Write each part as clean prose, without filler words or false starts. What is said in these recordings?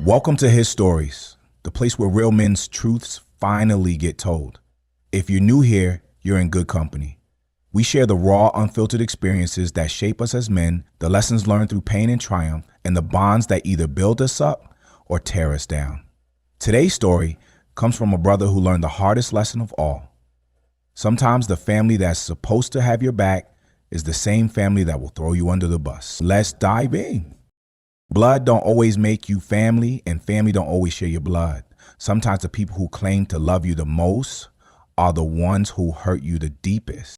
Welcome to His Stories, the place where real men's truths finally get told. If you're new here, you're in good company. We share the raw, unfiltered experiences that shape us as men, the lessons learned through pain and triumph, and the bonds that either build us up or tear us down. Today's story comes from a brother who learned the hardest lesson of all. Sometimes the family that's supposed to have your back is the same family that will throw you under the bus. Let's dive in. Blood don't always make you family, and family don't always share your blood. Sometimes the people who claim to love you the most are the ones who hurt you the deepest.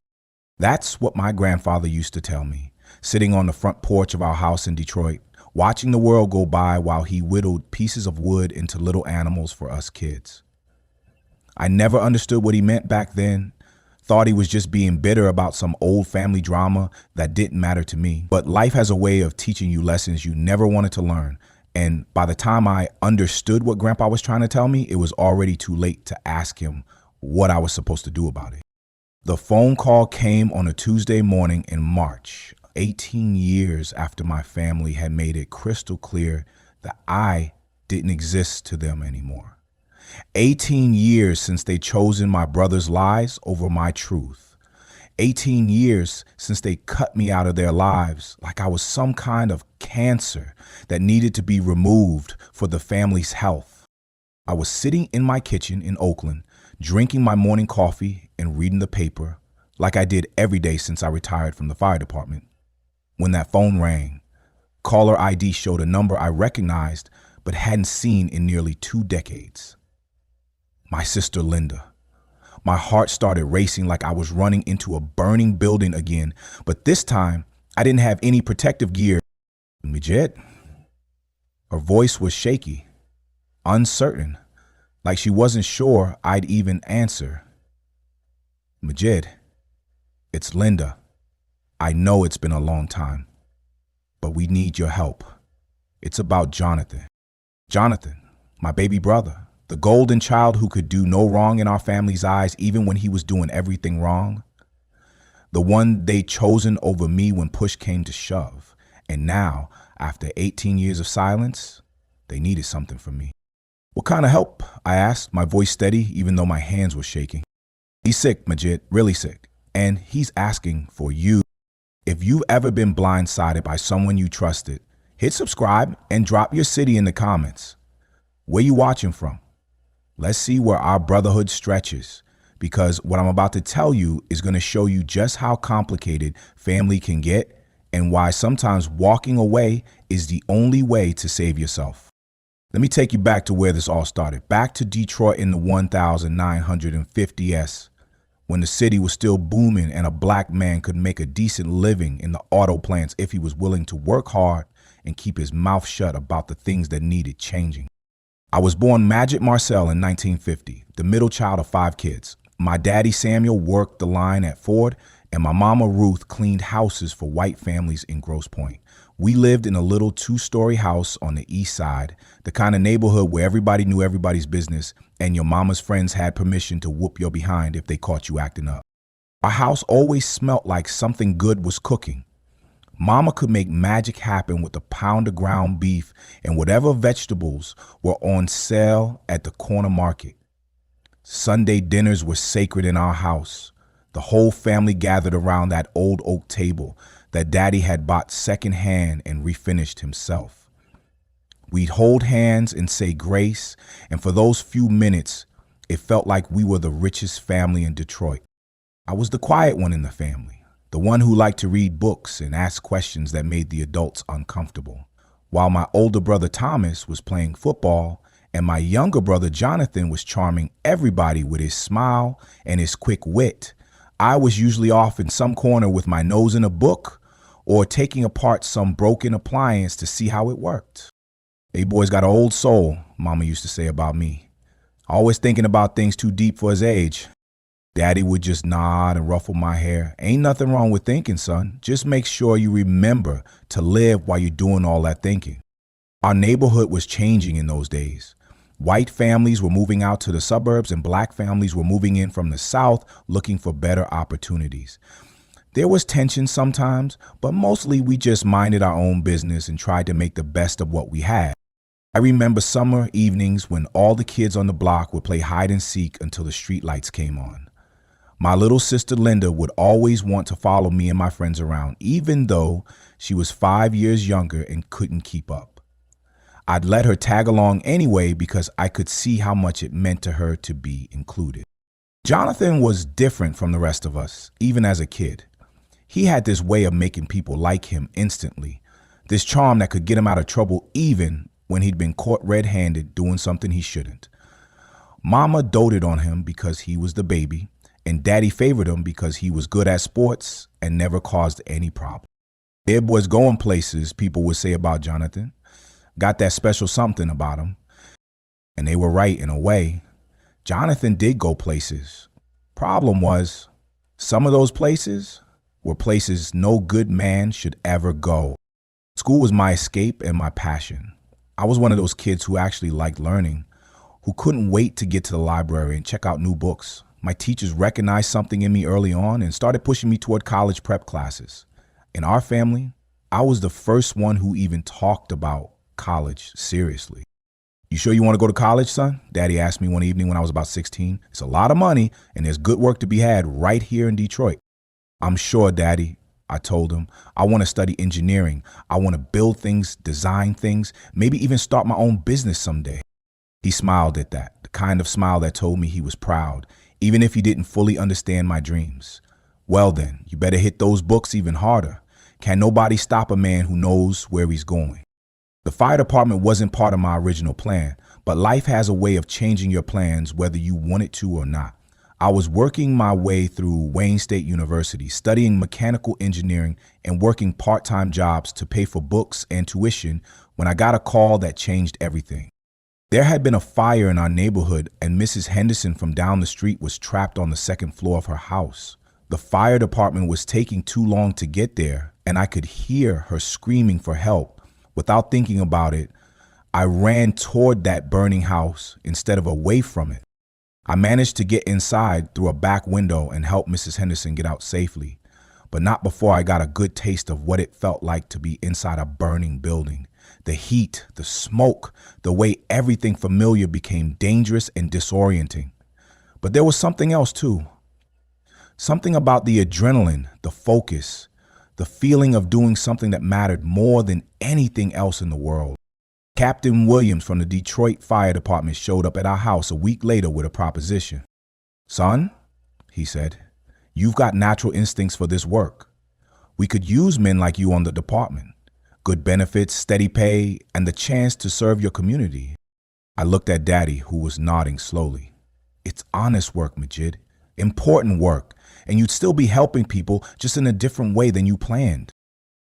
That's what my grandfather used to tell me, sitting on the front porch of our house in Detroit, watching the world go by while he whittled pieces of wood into little animals for us kids. I never understood what he meant back then. Thought he was just being bitter about some old family drama that didn't matter to me. But life has a way of teaching you lessons you never wanted to learn. And by the time I understood what Grandpa was trying to tell me, it was already too late to ask him what I was supposed to do about it. The phone call came on a Tuesday morning in March, 18 years after my family had made it crystal clear that I didn't exist to them anymore. 18 years since they chosen my brother's lies over my truth. 18 years since they cut me out of their lives like I was some kind of cancer that needed to be removed for the family's health. I was sitting in my kitchen in Oakland, drinking my morning coffee and reading the paper like I did every day since I retired from the fire department. When that phone rang, caller ID showed a number I recognized but hadn't seen in nearly 2 decades. My sister Linda. My heart started racing like I was running into a burning building again, but this time I didn't have any protective gear. Majid? Her voice was shaky, uncertain, like she wasn't sure I'd even answer. Majid, it's Linda. I know it's been a long time, but we need your help. It's about Jonathan. Jonathan, my baby brother. The golden child who could do no wrong in our family's eyes, even when he was doing everything wrong. The one they'd chosen over me when push came to shove. And now, after 18 years of silence, they needed something from me. What kind of help? I asked, my voice steady, even though my hands were shaking. He's sick, Majid, really sick. And he's asking for you. If you've ever been blindsided by someone you trusted, hit subscribe and drop your city in the comments. Where you watching from? Let's see where our brotherhood stretches, because what I'm about to tell you is going to show you just how complicated family can get and why sometimes walking away is the only way to save yourself. Let me take you back to where this all started, back to Detroit in the 1950s, when the city was still booming and a black man could make a decent living in the auto plants if he was willing to work hard and keep his mouth shut about the things that needed changing. I was born Magic Marcel in 1950, the middle child of 5 kids. My daddy Samuel worked the line at Ford, and my mama Ruth cleaned houses for white families in Grosse Pointe. We lived in a little 2-story house on the east side, the kind of neighborhood where everybody knew everybody's business and your mama's friends had permission to whoop your behind if they caught you acting up. Our house always smelt like something good was cooking. Mama could make magic happen with a pound of ground beef and whatever vegetables were on sale at the corner market. Sunday dinners were sacred in our house. The whole family gathered around that old oak table that Daddy had bought secondhand and refinished himself. We'd hold hands and say grace, and for those few minutes, it felt like we were the richest family in Detroit. I was the quiet one in the family. The one who liked to read books and ask questions that made the adults uncomfortable. While my older brother Thomas was playing football and my younger brother Jonathan was charming everybody with his smile and his quick wit, I was usually off in some corner with my nose in a book or taking apart some broken appliance to see how it worked. "Hey, boy's got an old soul," Mama used to say about me. Always thinking about things too deep for his age. Daddy would just nod and ruffle my hair. "Ain't nothing wrong with thinking, son. Just make sure you remember to live while you're doing all that thinking." Our neighborhood was changing in those days. White families were moving out to the suburbs and black families were moving in from the south looking for better opportunities. There was tension sometimes, but mostly we just minded our own business and tried to make the best of what we had. I remember summer evenings when all the kids on the block would play hide and seek until the street lights came on. My little sister Linda would always want to follow me and my friends around, even though she was 5 years younger and couldn't keep up. I'd let her tag along anyway because I could see how much it meant to her to be included. Jonathan was different from the rest of us, even as a kid. He had this way of making people like him instantly, this charm that could get him out of trouble even when he'd been caught red-handed doing something he shouldn't. Mama doted on him because he was the baby, and Daddy favored him because he was good at sports and never caused any problem. Ib was going places, people would say about Jonathan. Got that special something about him. And they were right in a way. Jonathan did go places. Problem was, some of those places were places no good man should ever go. School was my escape and my passion. I was one of those kids who actually liked learning, who couldn't wait to get to the library and check out new books. My teachers recognized something in me early on and started pushing me toward college prep classes. In our family, I was the first one who even talked about college seriously. "You sure you want to go to college, son?" Daddy asked me one evening when I was about 16. "It's a lot of money and there's good work to be had right here in Detroit." "I'm sure, Daddy," I told him. "I want to study engineering. I want to build things, design things, maybe even start my own business someday." He smiled at that, the kind of smile that told me he was proud, even if he didn't fully understand my dreams. "Well then, you better hit those books even harder. Can nobody stop a man who knows where he's going?" The fire department wasn't part of my original plan, but life has a way of changing your plans whether you want it to or not. I was working my way through Wayne State University, studying mechanical engineering and working part-time jobs to pay for books and tuition when I got a call that changed everything. There had been a fire in our neighborhood and Mrs. Henderson from down the street was trapped on the second floor of her house. The fire department was taking too long to get there, and I could hear her screaming for help. Without thinking about it, I ran toward that burning house instead of away from it. I managed to get inside through a back window and help Mrs. Henderson get out safely, but not before I got a good taste of what it felt like to be inside a burning building. The heat, the smoke, the way everything familiar became dangerous and disorienting. But there was something else too. Something about the adrenaline, the focus, the feeling of doing something that mattered more than anything else in the world. Captain Williams from the Detroit Fire Department showed up at our house a week later with a proposition. "Son," he said, "you've got natural instincts for this work. We could use men like you on the department. Good benefits, steady pay, and the chance to serve your community." I looked at Daddy, who was nodding slowly. "It's honest work, Majid. Important work, and you'd still be helping people just in a different way than you planned."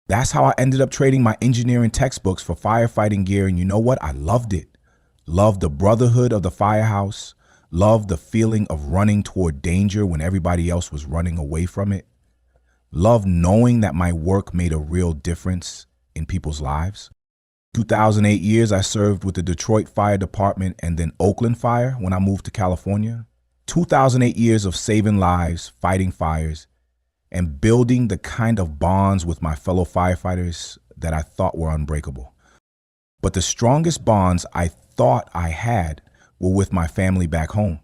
That's how I ended up trading my engineering textbooks for firefighting gear, and you know what? I loved it. Loved the brotherhood of the firehouse. Loved the feeling of running toward danger when everybody else was running away from it. Loved knowing that my work made a real difference in people's lives. 2008 years I served with the Detroit Fire Department and then Oakland Fire when I moved to California. 2008 years of saving lives, fighting fires, and building the kind of bonds with my fellow firefighters that I thought were unbreakable. But the strongest bonds I thought I had were with my family back home.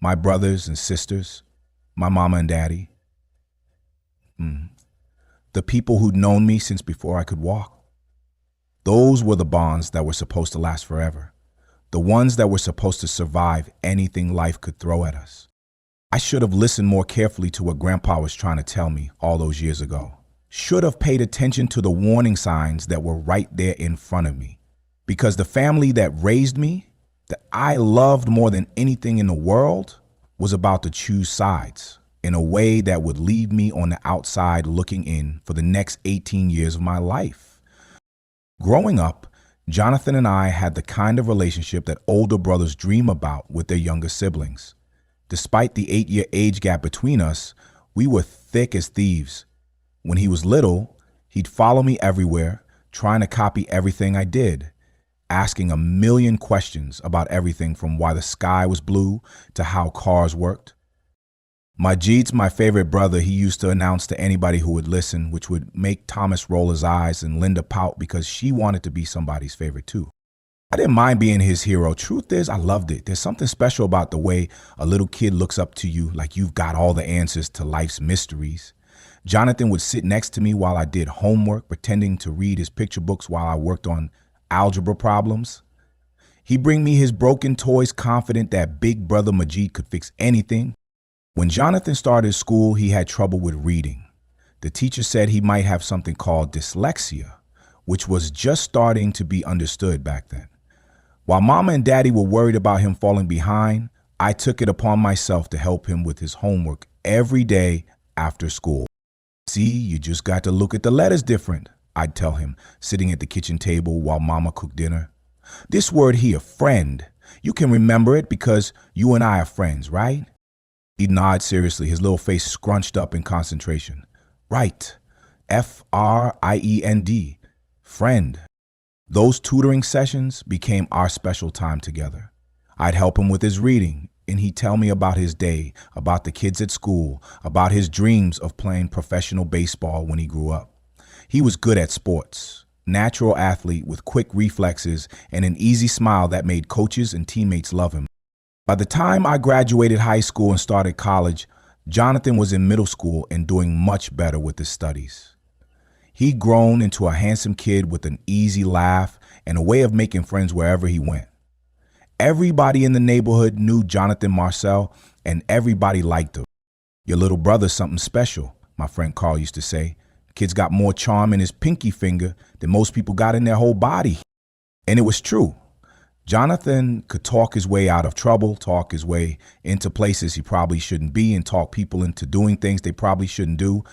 My brothers and sisters, my mama and daddy. The people who'd known me since before I could walk. Those were the bonds that were supposed to last forever. The ones that were supposed to survive anything life could throw at us. I should have listened more carefully to what Grandpa was trying to tell me all those years ago. Should have paid attention to the warning signs that were right there in front of me. Because the family that raised me, that I loved more than anything in the world, was about to choose sides in a way that would leave me on the outside looking in for the next 18 years of my life. Growing up, Jonathan and I had the kind of relationship that older brothers dream about with their younger siblings. Despite the 8-year age gap between us, we were thick as thieves. When he was little, he'd follow me everywhere, trying to copy everything I did, asking a million questions about everything from why the sky was blue to how cars worked. Majid's my favorite brother. He used to announce to anybody who would listen, which would make Thomas roll his eyes and Linda pout because she wanted to be somebody's favorite too. I didn't mind being his hero. Truth is, I loved it. There's something special about the way a little kid looks up to you like you've got all the answers to life's mysteries. Jonathan would sit next to me while I did homework, pretending to read his picture books while I worked on algebra problems. He'd bring me his broken toys, confident that big brother Majid could fix anything. When Jonathan started school, he had trouble with reading. The teacher said he might have something called dyslexia, which was just starting to be understood back then. While Mama and Daddy were worried about him falling behind, I took it upon myself to help him with his homework every day after school. See, you just got to look at the letters different, I'd tell him, sitting at the kitchen table while Mama cooked dinner. This word here, friend, you can remember it because you and I are friends, right? He'd nod seriously, his little face scrunched up in concentration. Right. F-R-I-E-N-D. Friend. Those tutoring sessions became our special time together. I'd help him with his reading, and he'd tell me about his day, about the kids at school, about his dreams of playing professional baseball when he grew up. He was good at sports, natural athlete with quick reflexes and an easy smile that made coaches and teammates love him. By the time I graduated high school and started college, Jonathan was in middle school and doing much better with his studies. He'd grown into a handsome kid with an easy laugh and a way of making friends wherever he went. Everybody in the neighborhood knew Jonathan Marcel, and everybody liked him. Your little brother's something special, my friend Carl used to say. Kid's got more charm in his pinky finger than most people got in their whole body. And it was true. Jonathan could talk his way out of trouble, talk his way into places he probably shouldn't be, and talk people into doing things they probably shouldn't do.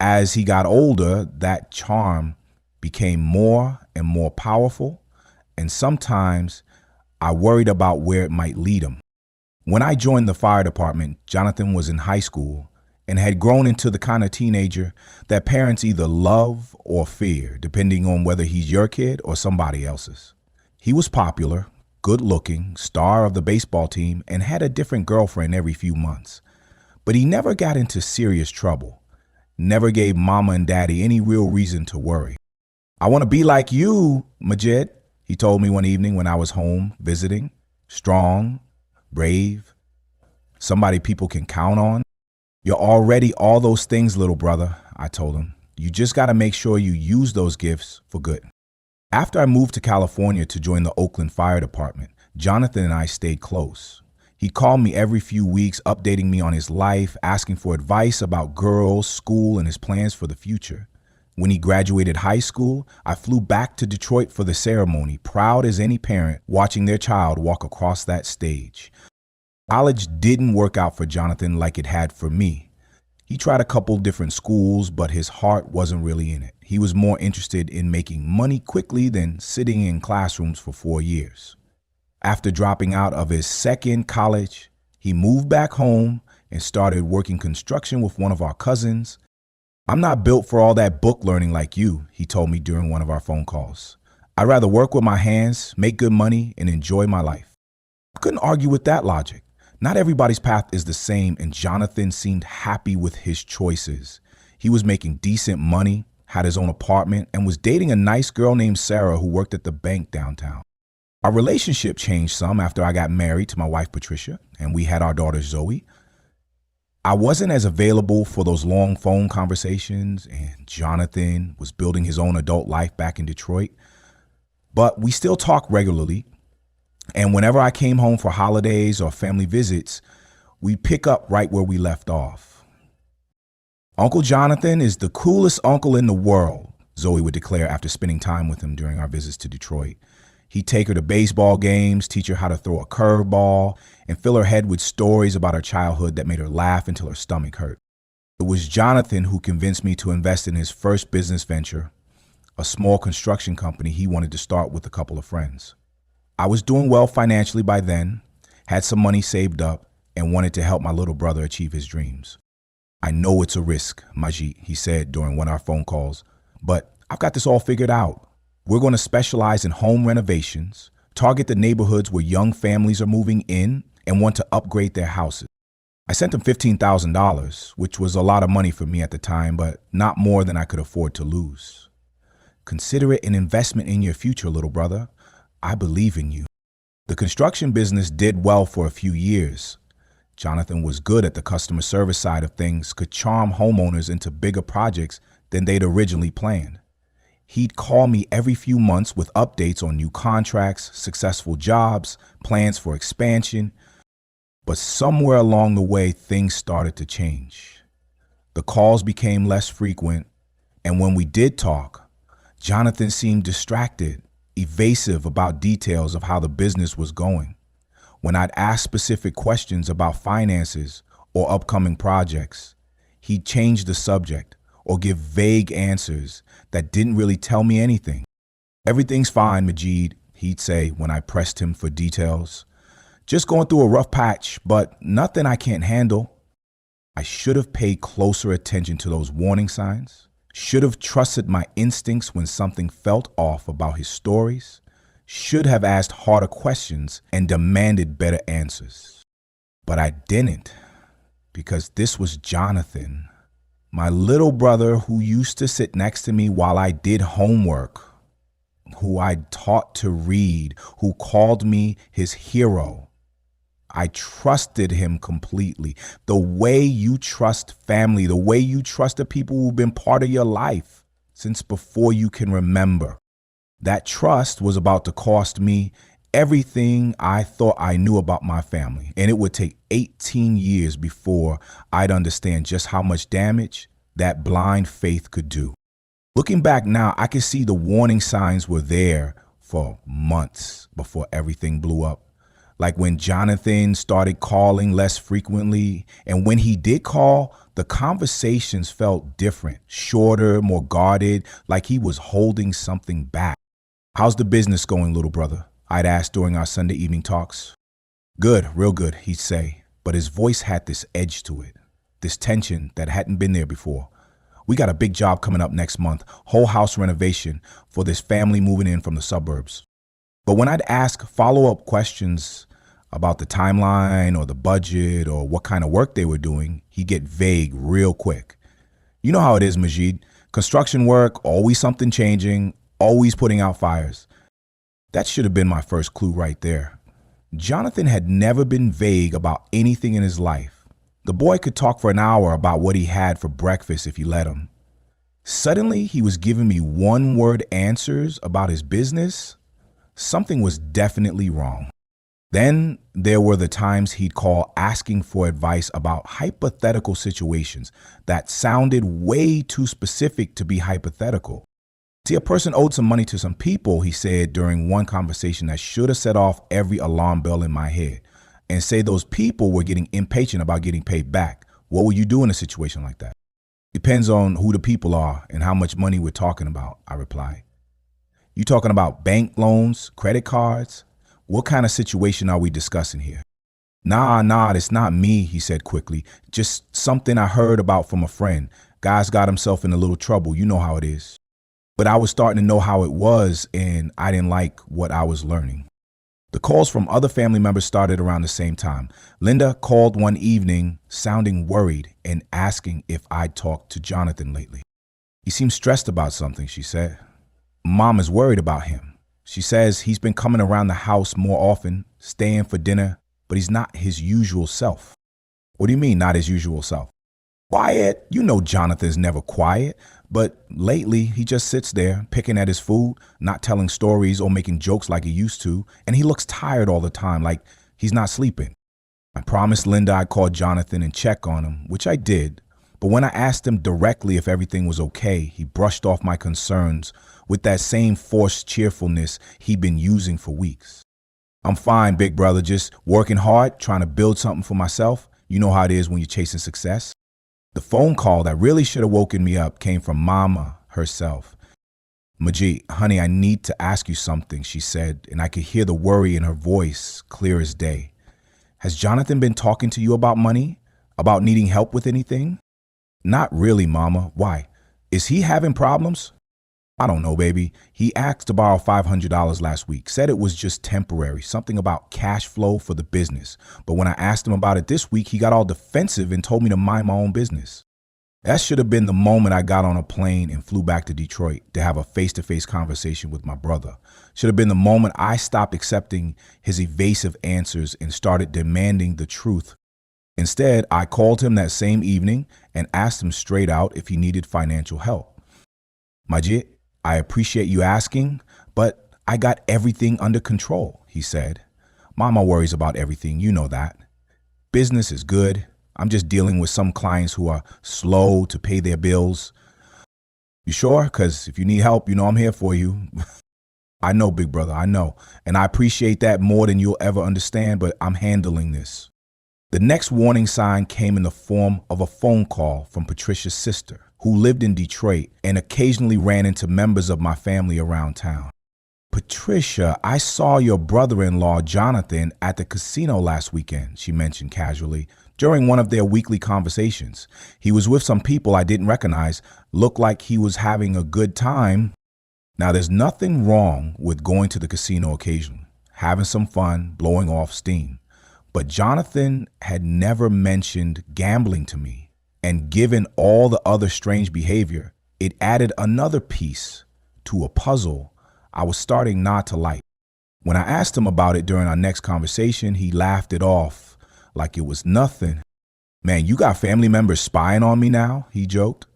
As he got older, that charm became more and more powerful, and sometimes I worried about where it might lead him. When I joined the fire department, Jonathan was in high school and had grown into the kind of teenager that parents either love or fear, depending on whether he's your kid or somebody else's. He was popular, good-looking, star of the baseball team, and had a different girlfriend every few months. But he never got into serious trouble. Never gave Mama and Daddy any real reason to worry. I want to be like you, Majid, he told me one evening when I was home visiting. Strong, brave, somebody people can count on. You're already all those things, little brother, I told him. You just got to make sure you use those gifts for good. After I moved to California to join the Oakland Fire Department, Jonathan and I stayed close. He'd call me every few weeks, updating me on his life, asking for advice about girls, school, and his plans for the future. When he graduated high school, I flew back to Detroit for the ceremony, proud as any parent watching their child walk across that stage. College didn't work out for Jonathan like it had for me. He tried a couple different schools, but his heart wasn't really in it. He was more interested in making money quickly than sitting in classrooms for 4 years. After dropping out of his second college, he moved back home and started working construction with one of our cousins. I'm not built for all that book learning like you, he told me during one of our phone calls. I'd rather work with my hands, make good money, and enjoy my life. I couldn't argue with that logic. Not everybody's path is the same, and Jonathan seemed happy with his choices. He was making decent money, had his own apartment, and was dating a nice girl named Sarah who worked at the bank downtown. Our relationship changed some after I got married to my wife, Patricia, and we had our daughter, Zoe. I wasn't as available for those long phone conversations, and Jonathan was building his own adult life back in Detroit. But we still talk regularly, and whenever I came home for holidays or family visits, we'd pick up right where we left off. Uncle Jonathan is the coolest uncle in the world, Zoe would declare after spending time with him during our visits to Detroit. He'd take her to baseball games, teach her how to throw a curveball, and fill her head with stories about her childhood that made her laugh until her stomach hurt. It was Jonathan who convinced me to invest in his first business venture, a small construction company he wanted to start with a couple of friends. I was doing well financially by then, had some money saved up, and wanted to help my little brother achieve his dreams. I know it's a risk, Majid, he said during one of our phone calls, but I've got this all figured out. We're going to specialize in home renovations, target the neighborhoods where young families are moving in and want to upgrade their houses. I sent him $15,000, which was a lot of money for me at the time, but not more than I could afford to lose. Consider it an investment in your future, little brother. I believe in you. The construction business did well for a few years. Jonathan was good at the customer service side of things, could charm homeowners into bigger projects than they'd originally planned. He'd call me every few months with updates on new contracts, successful jobs, plans for expansion. But somewhere along the way, things started to change. The calls became less frequent, and when we did talk, Jonathan seemed distracted, evasive about details of how the business was going. When I'd ask specific questions about finances or upcoming projects, he'd change the subject or give vague answers that didn't really tell me anything. "Everything's fine, Majid," he'd say when I pressed him for details. "Just going through a rough patch, but nothing I can't handle." I should have paid closer attention to those warning signs, should have trusted my instincts when something felt off about his stories, should have asked harder questions and demanded better answers. But I didn't, because this was Jonathan, my little brother who used to sit next to me while I did homework, who I'd taught to read, who called me his hero. I trusted him completely, the way you trust family, the way you trust the people who've been part of your life since before you can remember. That trust was about to cost me everything I thought I knew about my family, and it would take 18 years before I'd understand just how much damage that blind faith could do. Looking back now, I can see the warning signs were there for months before everything blew up. Like when Jonathan started calling less frequently, and when he did call, the conversations felt different, shorter, more guarded, like he was holding something back. "How's the business going, little brother?" I'd ask during our Sunday evening talks. "Good, real good," he'd say, but his voice had this edge to it, this tension that hadn't been there before. "We got a big job coming up next month, whole house renovation for this family moving in from the suburbs." But when I'd ask follow-up questions about the timeline or the budget or what kind of work they were doing, he'd get vague real quick. "You know how it is, Majid. Construction work, always something changing, always putting out fires." That should have been my first clue right there. Jonathan had never been vague about anything in his life. The boy could talk for an hour about what he had for breakfast if you let him. Suddenly, he was giving me one-word answers about his business. Something was definitely wrong. Then there were the times he'd call asking for advice about hypothetical situations that sounded way too specific to be hypothetical. See, a person owed some money to some people, he said during one conversation, that should have set off every alarm bell in my head, and say those people were getting impatient about getting paid back. What would you do in a situation like that? "Depends on who the people are and how much money we're talking about," I replied. "You talking about bank loans, credit cards? What kind of situation are we discussing here?" Nah, it's not me," he said quickly. "Just something I heard about from a friend. Guy's got himself in a little trouble. You know how it is." But I was starting to know how it was, and I didn't like what I was learning. The calls from other family members started around the same time. Linda called one evening, sounding worried and asking if I'd talked to Jonathan lately. "He seems stressed about something," she said. "Mom is worried about him. She says he's been coming around the house more often, staying for dinner, but he's not his usual self." "What do you mean, not his usual self?" "Quiet. You know Jonathan's never quiet, but lately he just sits there picking at his food, not telling stories or making jokes like he used to, and he looks tired all the time, like he's not sleeping." I promised Linda I'd call Jonathan and check on him, which I did, but when I asked him directly if everything was okay, he brushed off my concerns with that same forced cheerfulness he'd been using for weeks. "I'm fine, big brother, just working hard, trying to build something for myself. You know how it is when you're chasing success." The phone call that really should have woken me up came from Mama herself. "Majid, honey, I need to ask you something," she said, and I could hear the worry in her voice clear as day. "Has Jonathan been talking to you about money? About needing help with anything?" "Not really, Mama. Why? Is he having problems?" "I don't know, baby. He asked to borrow $500 last week, said it was just temporary, something about cash flow for the business. But when I asked him about it this week, he got all defensive and told me to mind my own business." That should have been the moment I got on a plane and flew back to Detroit to have a face-to-face conversation with my brother. Should have been the moment I stopped accepting his evasive answers and started demanding the truth. Instead, I called him that same evening and asked him straight out if he needed financial help. Majid, I appreciate you asking, but I got everything under control, he said. Mama worries about everything, you know that. Business is good. I'm just dealing with some clients who are slow to pay their bills. You sure? Because if you need help, you know I'm here for you. I know, big brother, I know. And I appreciate that more than you'll ever understand, but I'm handling this. The next warning sign came in the form of a phone call from Patricia's sister, who lived in Detroit and occasionally ran into members of my family around town. Patricia, I saw your brother-in-law, Jonathan, at the casino last weekend, she mentioned casually, during one of their weekly conversations. He was with some people I didn't recognize, looked like he was having a good time. Now, there's nothing wrong with going to the casino occasionally, having some fun, blowing off steam. But Jonathan had never mentioned gambling to me, and given all the other strange behavior, it added another piece to a puzzle I was starting not to like. When I asked him about it during our next conversation, he laughed it off like it was nothing. Man, you got family members spying on me now, he joked.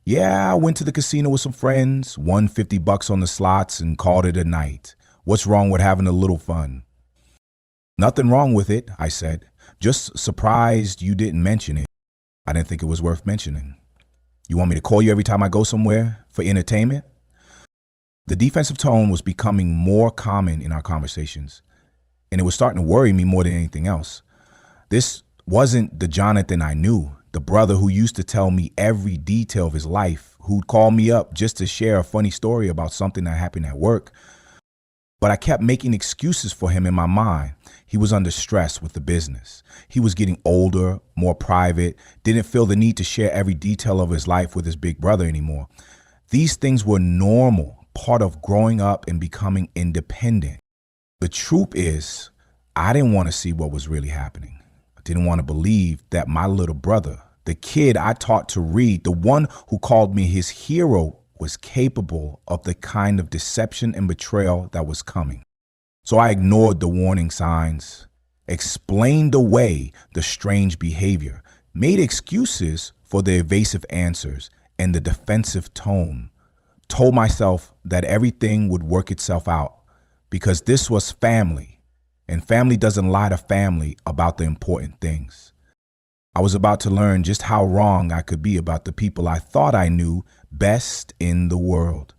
Yeah, I went to the casino with some friends, won $50 on the slots and called it a night. What's wrong with having a little fun? Nothing wrong with it, I said. Just surprised you didn't mention it. I didn't think it was worth mentioning. You want me to call you every time I go somewhere for entertainment? The defensive tone was becoming more common in our conversations, and it was starting to worry me more than anything else. This wasn't the Jonathan I knew, the brother who used to tell me every detail of his life, who'd call me up just to share a funny story about something that happened at work. But I kept making excuses for him in my mind. He was under stress with the business. He was getting older, more private, didn't feel the need to share every detail of his life with his big brother anymore. These things were normal, part of growing up and becoming independent. The truth is, I didn't want to see what was really happening. I didn't want to believe that my little brother, the kid I taught to read, the one who called me his hero, was capable of the kind of deception and betrayal that was coming. So I ignored the warning signs, explained away the strange behavior, made excuses for the evasive answers and the defensive tone, told myself that everything would work itself out because this was family, and family doesn't lie to family about the important things. I was about to learn just how wrong I could be about the people I thought I knew best in the world.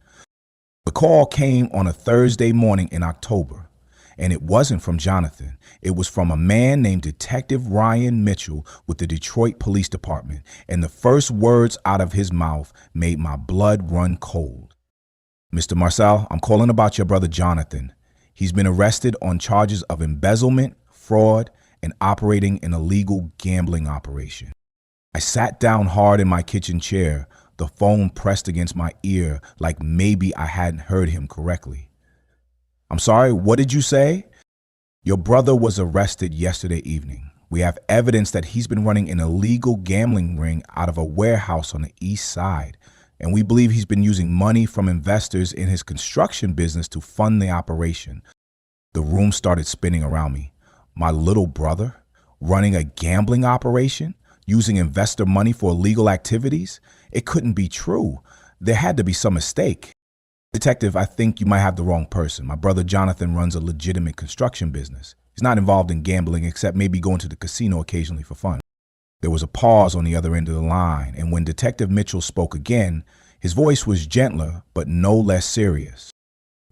The call came on a Thursday morning in October, and it wasn't from Jonathan. It was from a man named Detective Ryan Mitchell with the Detroit Police Department, and the first words out of his mouth made my blood run cold. Mr. Marcel, I'm calling about your brother Jonathan. He's been arrested on charges of embezzlement, fraud, and operating an illegal gambling operation. I sat down hard in my kitchen chair, the phone pressed against my ear like maybe I hadn't heard him correctly. I'm sorry, what did you say? Your brother was arrested yesterday evening. We have evidence that he's been running an illegal gambling ring out of a warehouse on the east side, and we believe he's been using money from investors in his construction business to fund the operation. The room started spinning around me. My little brother running a gambling operation, using investor money for illegal activities? It couldn't be true. There had to be some mistake. Detective, I think you might have the wrong person. My brother Jonathan runs a legitimate construction business. He's not involved in gambling except maybe going to the casino occasionally for fun. There was a pause on the other end of the line, and when Detective Mitchell spoke again, his voice was gentler but no less serious.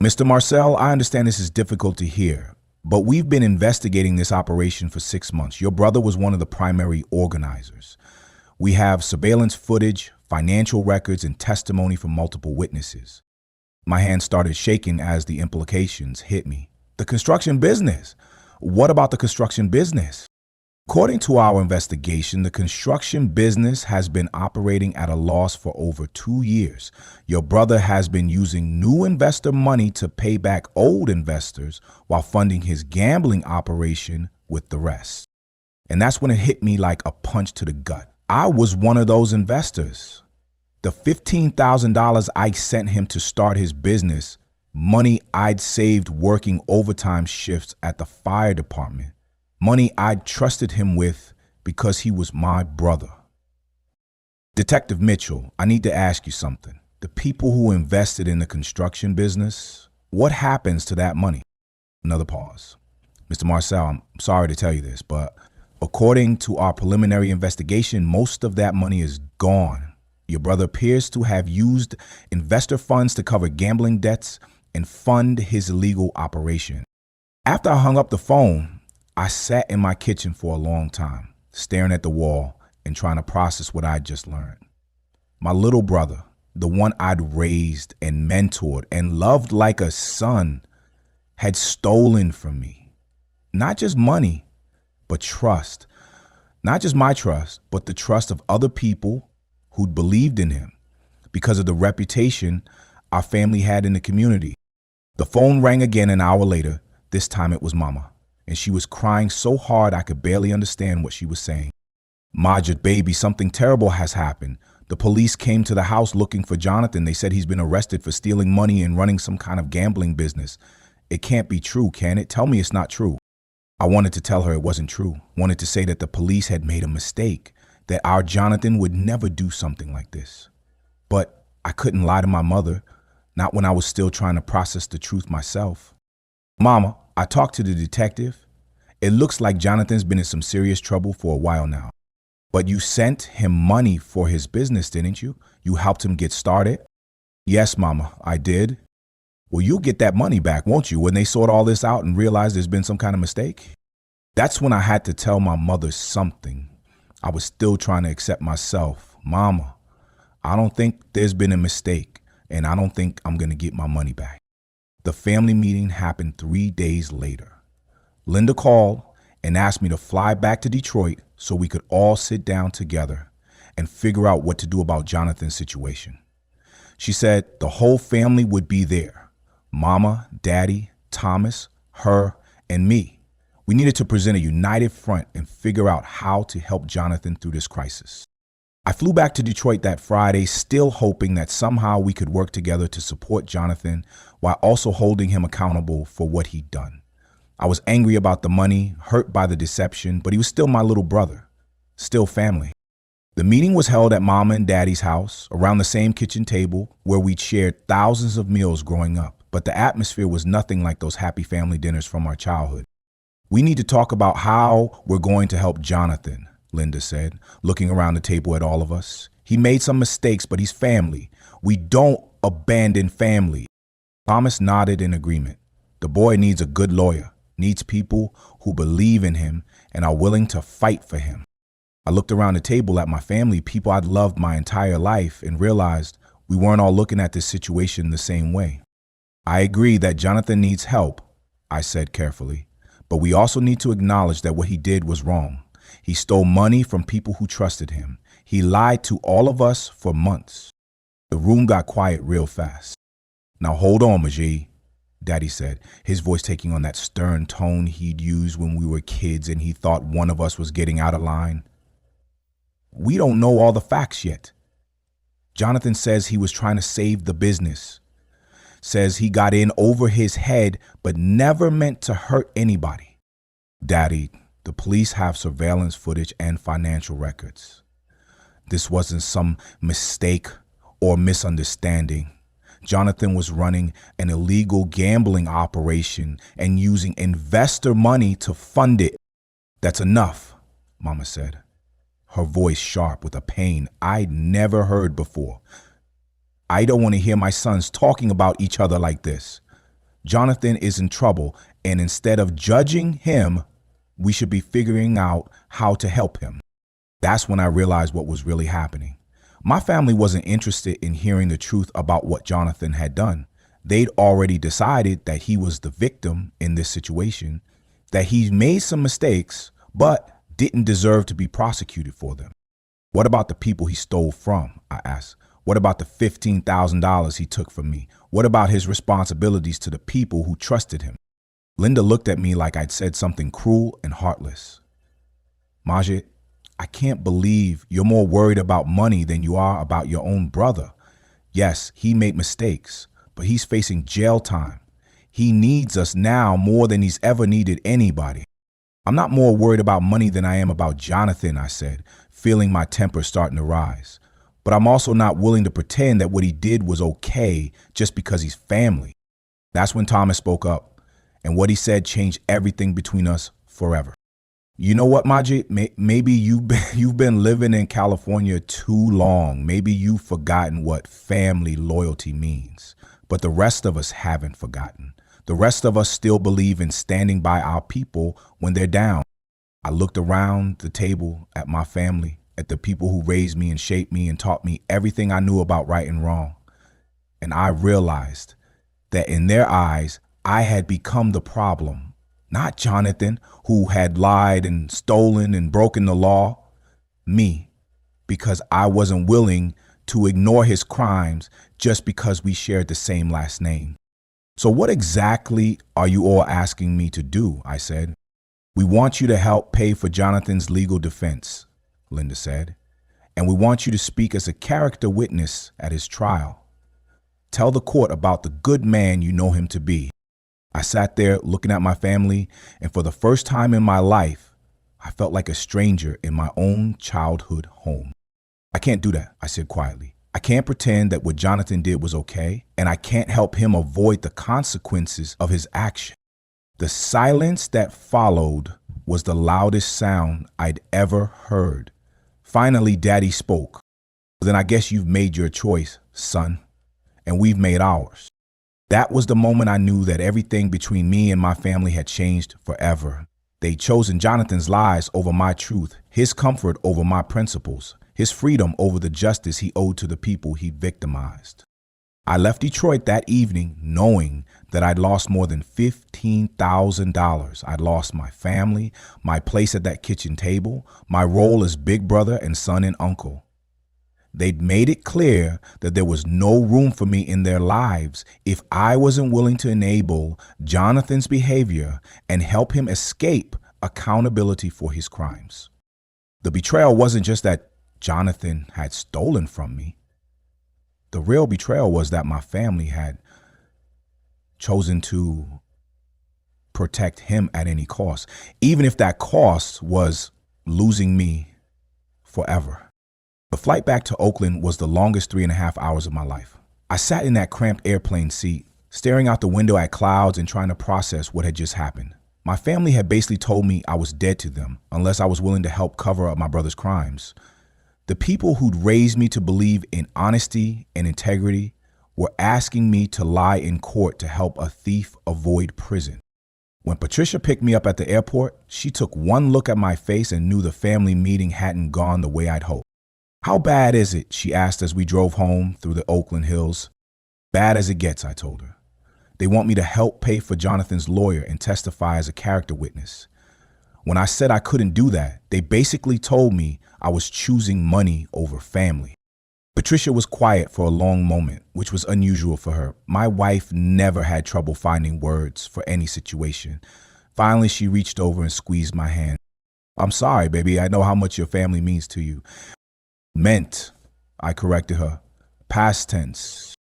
Mr. Marcel, I understand this is difficult to hear, but we've been investigating this operation for 6 months. Your brother was one of the primary organizers. We have surveillance footage, financial records, and testimony from multiple witnesses. My hand started shaking as the implications hit me. The construction business. What about the construction business? According to our investigation, the construction business has been operating at a loss for over 2 years. Your brother has been using new investor money to pay back old investors while funding his gambling operation with the rest. And that's when it hit me like a punch to the gut. I was one of those investors. The $15,000 I sent him to start his business, money I'd saved working overtime shifts at the fire department, money I'd trusted him with because he was my brother. Detective Mitchell, I need to ask you something. The people who invested in the construction business, what happens to that money? Another pause. Mr. Marcel, I'm sorry to tell you this, but according to our preliminary investigation, most of that money is gone. Your brother appears to have used investor funds to cover gambling debts and fund his illegal operation. After I hung up the phone, I sat in my kitchen for a long time, staring at the wall and trying to process what I'd just learned. My little brother, the one I'd raised and mentored and loved like a son, had stolen from me. Not just money, but trust. Not just my trust, but the trust of other people who'd believed in him because of the reputation our family had in the community. The phone rang again an hour later. This time it was Mama, and she was crying so hard I could barely understand what she was saying. Majid, baby, something terrible has happened. The police came to the house looking for Jonathan. They said he's been arrested for stealing money and running some kind of gambling business. It can't be true, can it? Tell me it's not true. I wanted to tell her it wasn't true. Wanted to say that the police had made a mistake, that our Jonathan would never do something like this. But I couldn't lie to my mother, not when I was still trying to process the truth myself. Mama, I talked to the detective. It looks like Jonathan's been in some serious trouble for a while now. But you sent him money for his business, didn't you? You helped him get started? Yes, Mama, I did. Well, you'll get that money back, won't you, when they sort all this out and realize there's been some kind of mistake? That's when I had to tell my mother something. I was still trying to accept myself. Mama, I don't think there's been a mistake, and I don't think I'm going to get my money back. The family meeting happened 3 days later. Linda called and asked me to fly back to Detroit so we could all sit down together and figure out what to do about Jonathan's situation. She said the whole family would be there. Mama, Daddy, Thomas, her, and me. We needed to present a united front and figure out how to help Jonathan through this crisis. I flew back to Detroit that Friday, still hoping that somehow we could work together to support Jonathan while also holding him accountable for what he'd done. I was angry about the money, hurt by the deception, but he was still my little brother, still family. The meeting was held at Mama and Daddy's house, around the same kitchen table where we'd shared thousands of meals growing up, but the atmosphere was nothing like those happy family dinners from our childhood. We need to talk about how we're going to help Jonathan, Linda said, looking around the table at all of us. He made some mistakes, but he's family. We don't abandon family. Thomas nodded in agreement. The boy needs a good lawyer, needs people who believe in him and are willing to fight for him. I looked around the table at my family, people I'd loved my entire life, and realized we weren't all looking at this situation the same way. I agree that Jonathan needs help, I said carefully, but we also need to acknowledge that what he did was wrong. He stole money from people who trusted him. He lied to all of us for months. The room got quiet real fast. Now hold on, Majid, Daddy said, his voice taking on that stern tone he'd used when we were kids and he thought one of us was getting out of line. We don't know all the facts yet. Jonathan says he was trying to save the business. Says he got in over his head, but never meant to hurt anybody. Daddy, the police have surveillance footage and financial records. This wasn't some mistake or misunderstanding. Jonathan was running an illegal gambling operation and using investor money to fund it. That's enough, Mama said, her voice sharp with a pain I'd never heard before. I don't want to hear my sons talking about each other like this. Jonathan is in trouble, and instead of judging him, we should be figuring out how to help him. That's when I realized what was really happening. My family wasn't interested in hearing the truth about what Jonathan had done. They'd already decided that he was the victim in this situation, that he made some mistakes, but didn't deserve to be prosecuted for them. What about the people he stole from? I asked. What about the $15,000 he took from me? What about his responsibilities to the people who trusted him? Linda looked at me like I'd said something cruel and heartless. Majid, I can't believe you're more worried about money than you are about your own brother. Yes, he made mistakes, but he's facing jail time. He needs us now more than he's ever needed anybody. I'm not more worried about money than I am about Jonathan, I said, feeling my temper starting to rise. But I'm also not willing to pretend that what he did was okay just because he's family. That's when Thomas spoke up, and what he said changed everything between us forever. You know what, Majid? Maybe you've been living in California too long. Maybe you've forgotten what family loyalty means. But the rest of us haven't forgotten. The rest of us still believe in standing by our people when they're down. I looked around the table at my family, at the people who raised me and shaped me and taught me everything I knew about right and wrong. And I realized that in their eyes, I had become the problem, not Jonathan, who had lied and stolen and broken the law. Me, because I wasn't willing to ignore his crimes just because we shared the same last name. So what exactly are you all asking me to do? I said. We want you to help pay for Jonathan's legal defense, Linda said. And we want you to speak as a character witness at his trial. Tell the court about the good man you know him to be. I sat there looking at my family, and for the first time in my life, I felt like a stranger in my own childhood home. I can't do that, I said quietly. I can't pretend that what Jonathan did was okay, and I can't help him avoid the consequences of his action. The silence that followed was the loudest sound I'd ever heard. Finally, Daddy spoke. Then I guess you've made your choice, son, and we've made ours. That was the moment I knew that everything between me and my family had changed forever. They'd chosen Jonathan's lies over my truth, his comfort over my principles, his freedom over the justice he owed to the people he victimized. I left Detroit that evening knowing that I'd lost more than $15,000. I'd lost my family, my place at that kitchen table, my role as big brother and son and uncle. They'd made it clear that there was no room for me in their lives if I wasn't willing to enable Jonathan's behavior and help him escape accountability for his crimes. The betrayal wasn't just that Jonathan had stolen from me. The real betrayal was that my family had chosen to protect him at any cost, even if that cost was losing me forever. The flight back to Oakland was the longest 3.5 hours of my life. I sat in that cramped airplane seat, staring out the window at clouds and trying to process what had just happened. My family had basically told me I was dead to them unless I was willing to help cover up my brother's crimes. The people who'd raised me to believe in honesty and integrity were asking me to lie in court to help a thief avoid prison. When Patricia picked me up at the airport, she took one look at my face and knew the family meeting hadn't gone the way I'd hoped. How bad is it? She asked as we drove home through the Oakland hills. Bad as it gets, I told her. They want me to help pay for Jonathan's lawyer and testify as a character witness. When I said I couldn't do that, they basically told me I was choosing money over family. Patricia was quiet for a long moment, which was unusual for her. My wife never had trouble finding words for any situation. Finally, she reached over and squeezed my hand. I'm sorry, baby. I know how much your family means to you. Meant, I corrected her. Past tense.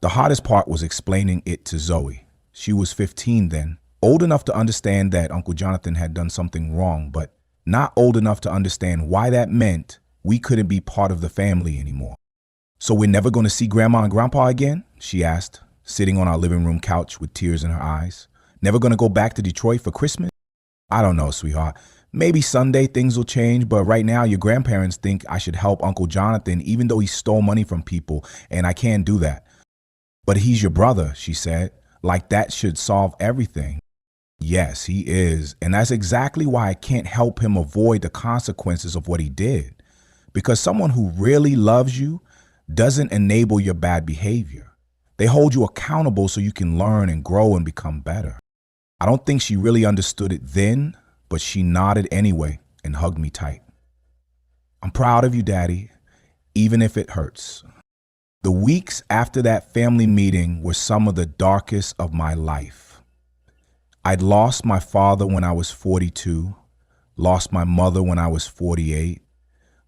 The hardest part was explaining it to Zoe. She was 15 then, old enough to understand that Uncle Jonathan had done something wrong, but not old enough to understand why that meant we couldn't be part of the family anymore. So we're never going to see Grandma and Grandpa again? She asked, sitting on our living room couch with tears in her eyes. Never going to go back to Detroit for Christmas? I don't know, sweetheart. Maybe someday things will change, but right now your grandparents think I should help Uncle Jonathan even though he stole money from people, and I can't do that. But he's your brother, she said. Like that should solve everything. Yes, he is. And that's exactly why I can't help him avoid the consequences of what he did. Because someone who really loves you doesn't enable your bad behavior. They hold you accountable so you can learn and grow and become better. I don't think she really understood it then, but she nodded anyway and hugged me tight. I'm proud of you, Daddy, even if it hurts. The weeks after that family meeting were some of the darkest of my life. I'd lost my father when I was 42, lost my mother when I was 48,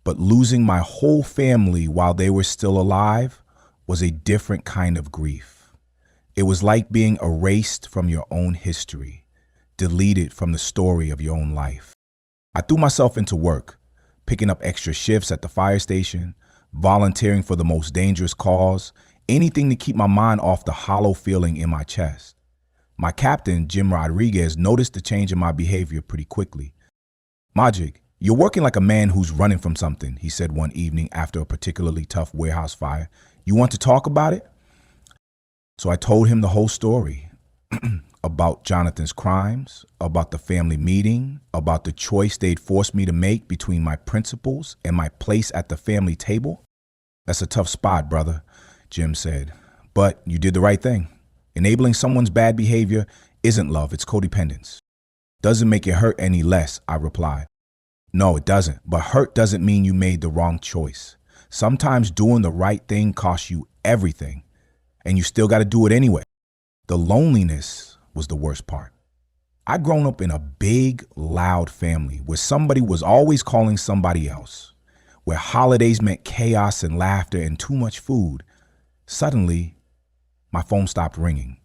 But losing my whole family while they were still alive was a different kind of grief. It was like being erased from your own history, deleted from the story of your own life. I threw myself into work, picking up extra shifts at the fire station, volunteering for the most dangerous cause, anything to keep my mind off the hollow feeling in my chest. My captain, Jim Rodriguez, noticed the change in my behavior pretty quickly. "Majik, you're working like a man who's running from something," he said one evening after a particularly tough warehouse fire. "You want to talk about it?" So I told him the whole story about Jonathan's crimes, about the family meeting, about the choice they'd forced me to make between my principles and my place at the family table. "That's a tough spot, brother," Jim said. "But you did the right thing. Enabling someone's bad behavior isn't love, it's codependence." "Doesn't make it hurt any less," I replied. "No, it doesn't. But hurt doesn't mean you made the wrong choice. Sometimes doing the right thing costs you everything, and you still got to do it anyway." The loneliness was the worst part. I'd grown up in a big, loud family where somebody was always calling somebody else, where holidays meant chaos and laughter and too much food. Suddenly, my phone stopped ringing.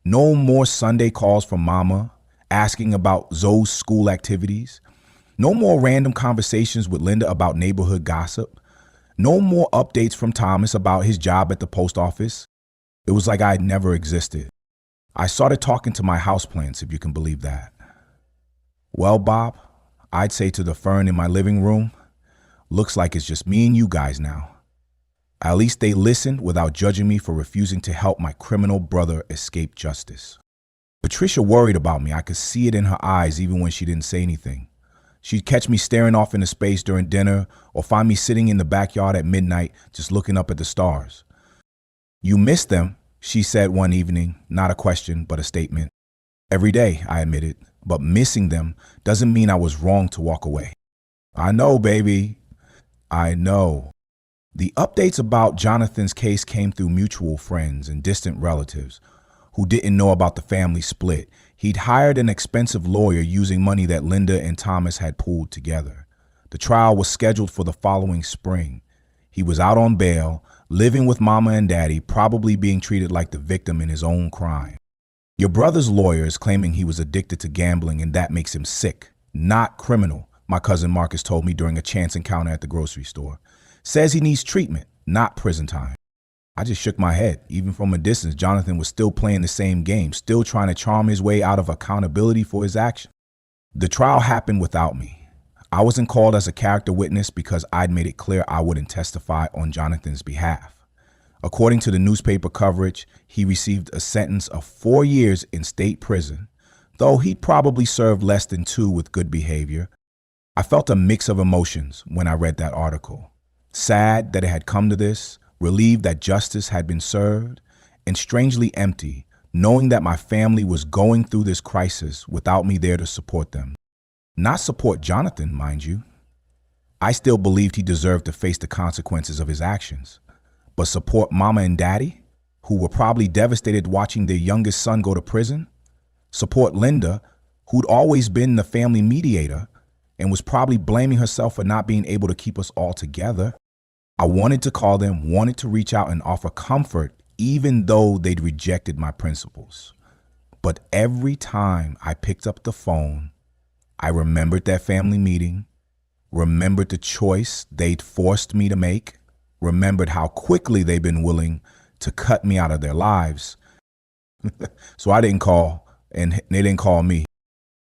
No more Sunday calls from Mama asking about Zoe's school activities. No more random conversations with Linda about neighborhood gossip. No more updates from Thomas about his job at the post office. It was like I had never existed. I started talking to my houseplants, if you can believe that. "Well, Bob," I'd say to the fern in my living room, "looks like it's just me and you guys now." At least they listened without judging me for refusing to help my criminal brother escape justice. Patricia worried about me. I could see it in her eyes even when she didn't say anything. She'd catch me staring off into space during dinner or find me sitting in the backyard at midnight just looking up at the stars. "You miss them," she said one evening, not a question, but a statement. "Every day," I admitted, "but missing them doesn't mean I was wrong to walk away." "I know, baby. I know." The updates about Jonathan's case came through mutual friends and distant relatives who didn't know about the family split. He'd hired an expensive lawyer using money that Linda and Thomas had pooled together. The trial was scheduled for the following spring. He was out on bail, living with Mama and Daddy, probably being treated like the victim in his own crime. "Your brother's lawyer is claiming he was addicted to gambling and that makes him sick, not criminal," my cousin Marcus told me during a chance encounter at the grocery store. "Says he needs treatment, not prison time." I just shook my head. Even from a distance, Jonathan was still playing the same game, still trying to charm his way out of accountability for his actions. The trial happened without me. I wasn't called as a character witness because I'd made it clear I wouldn't testify on Jonathan's behalf. According to the newspaper coverage, he received a sentence of 4 years in state prison, though he'd probably served less than 2 with good behavior. I felt a mix of emotions when I read that article. Sad that it had come to this, relieved that justice had been served, and strangely empty, knowing that my family was going through this crisis without me there to support them. Not support Jonathan, mind you. I still believed he deserved to face the consequences of his actions. But support Mama and Daddy, who were probably devastated watching their youngest son go to prison? Support Linda, who'd always been the family mediator and was probably blaming herself for not being able to keep us all together? I wanted to call them, wanted to reach out and offer comfort, even though they'd rejected my principles. But every time I picked up the phone, I remembered that family meeting, remembered the choice they'd forced me to make, remembered how quickly they'd been willing to cut me out of their lives. So I didn't call, and they didn't call me.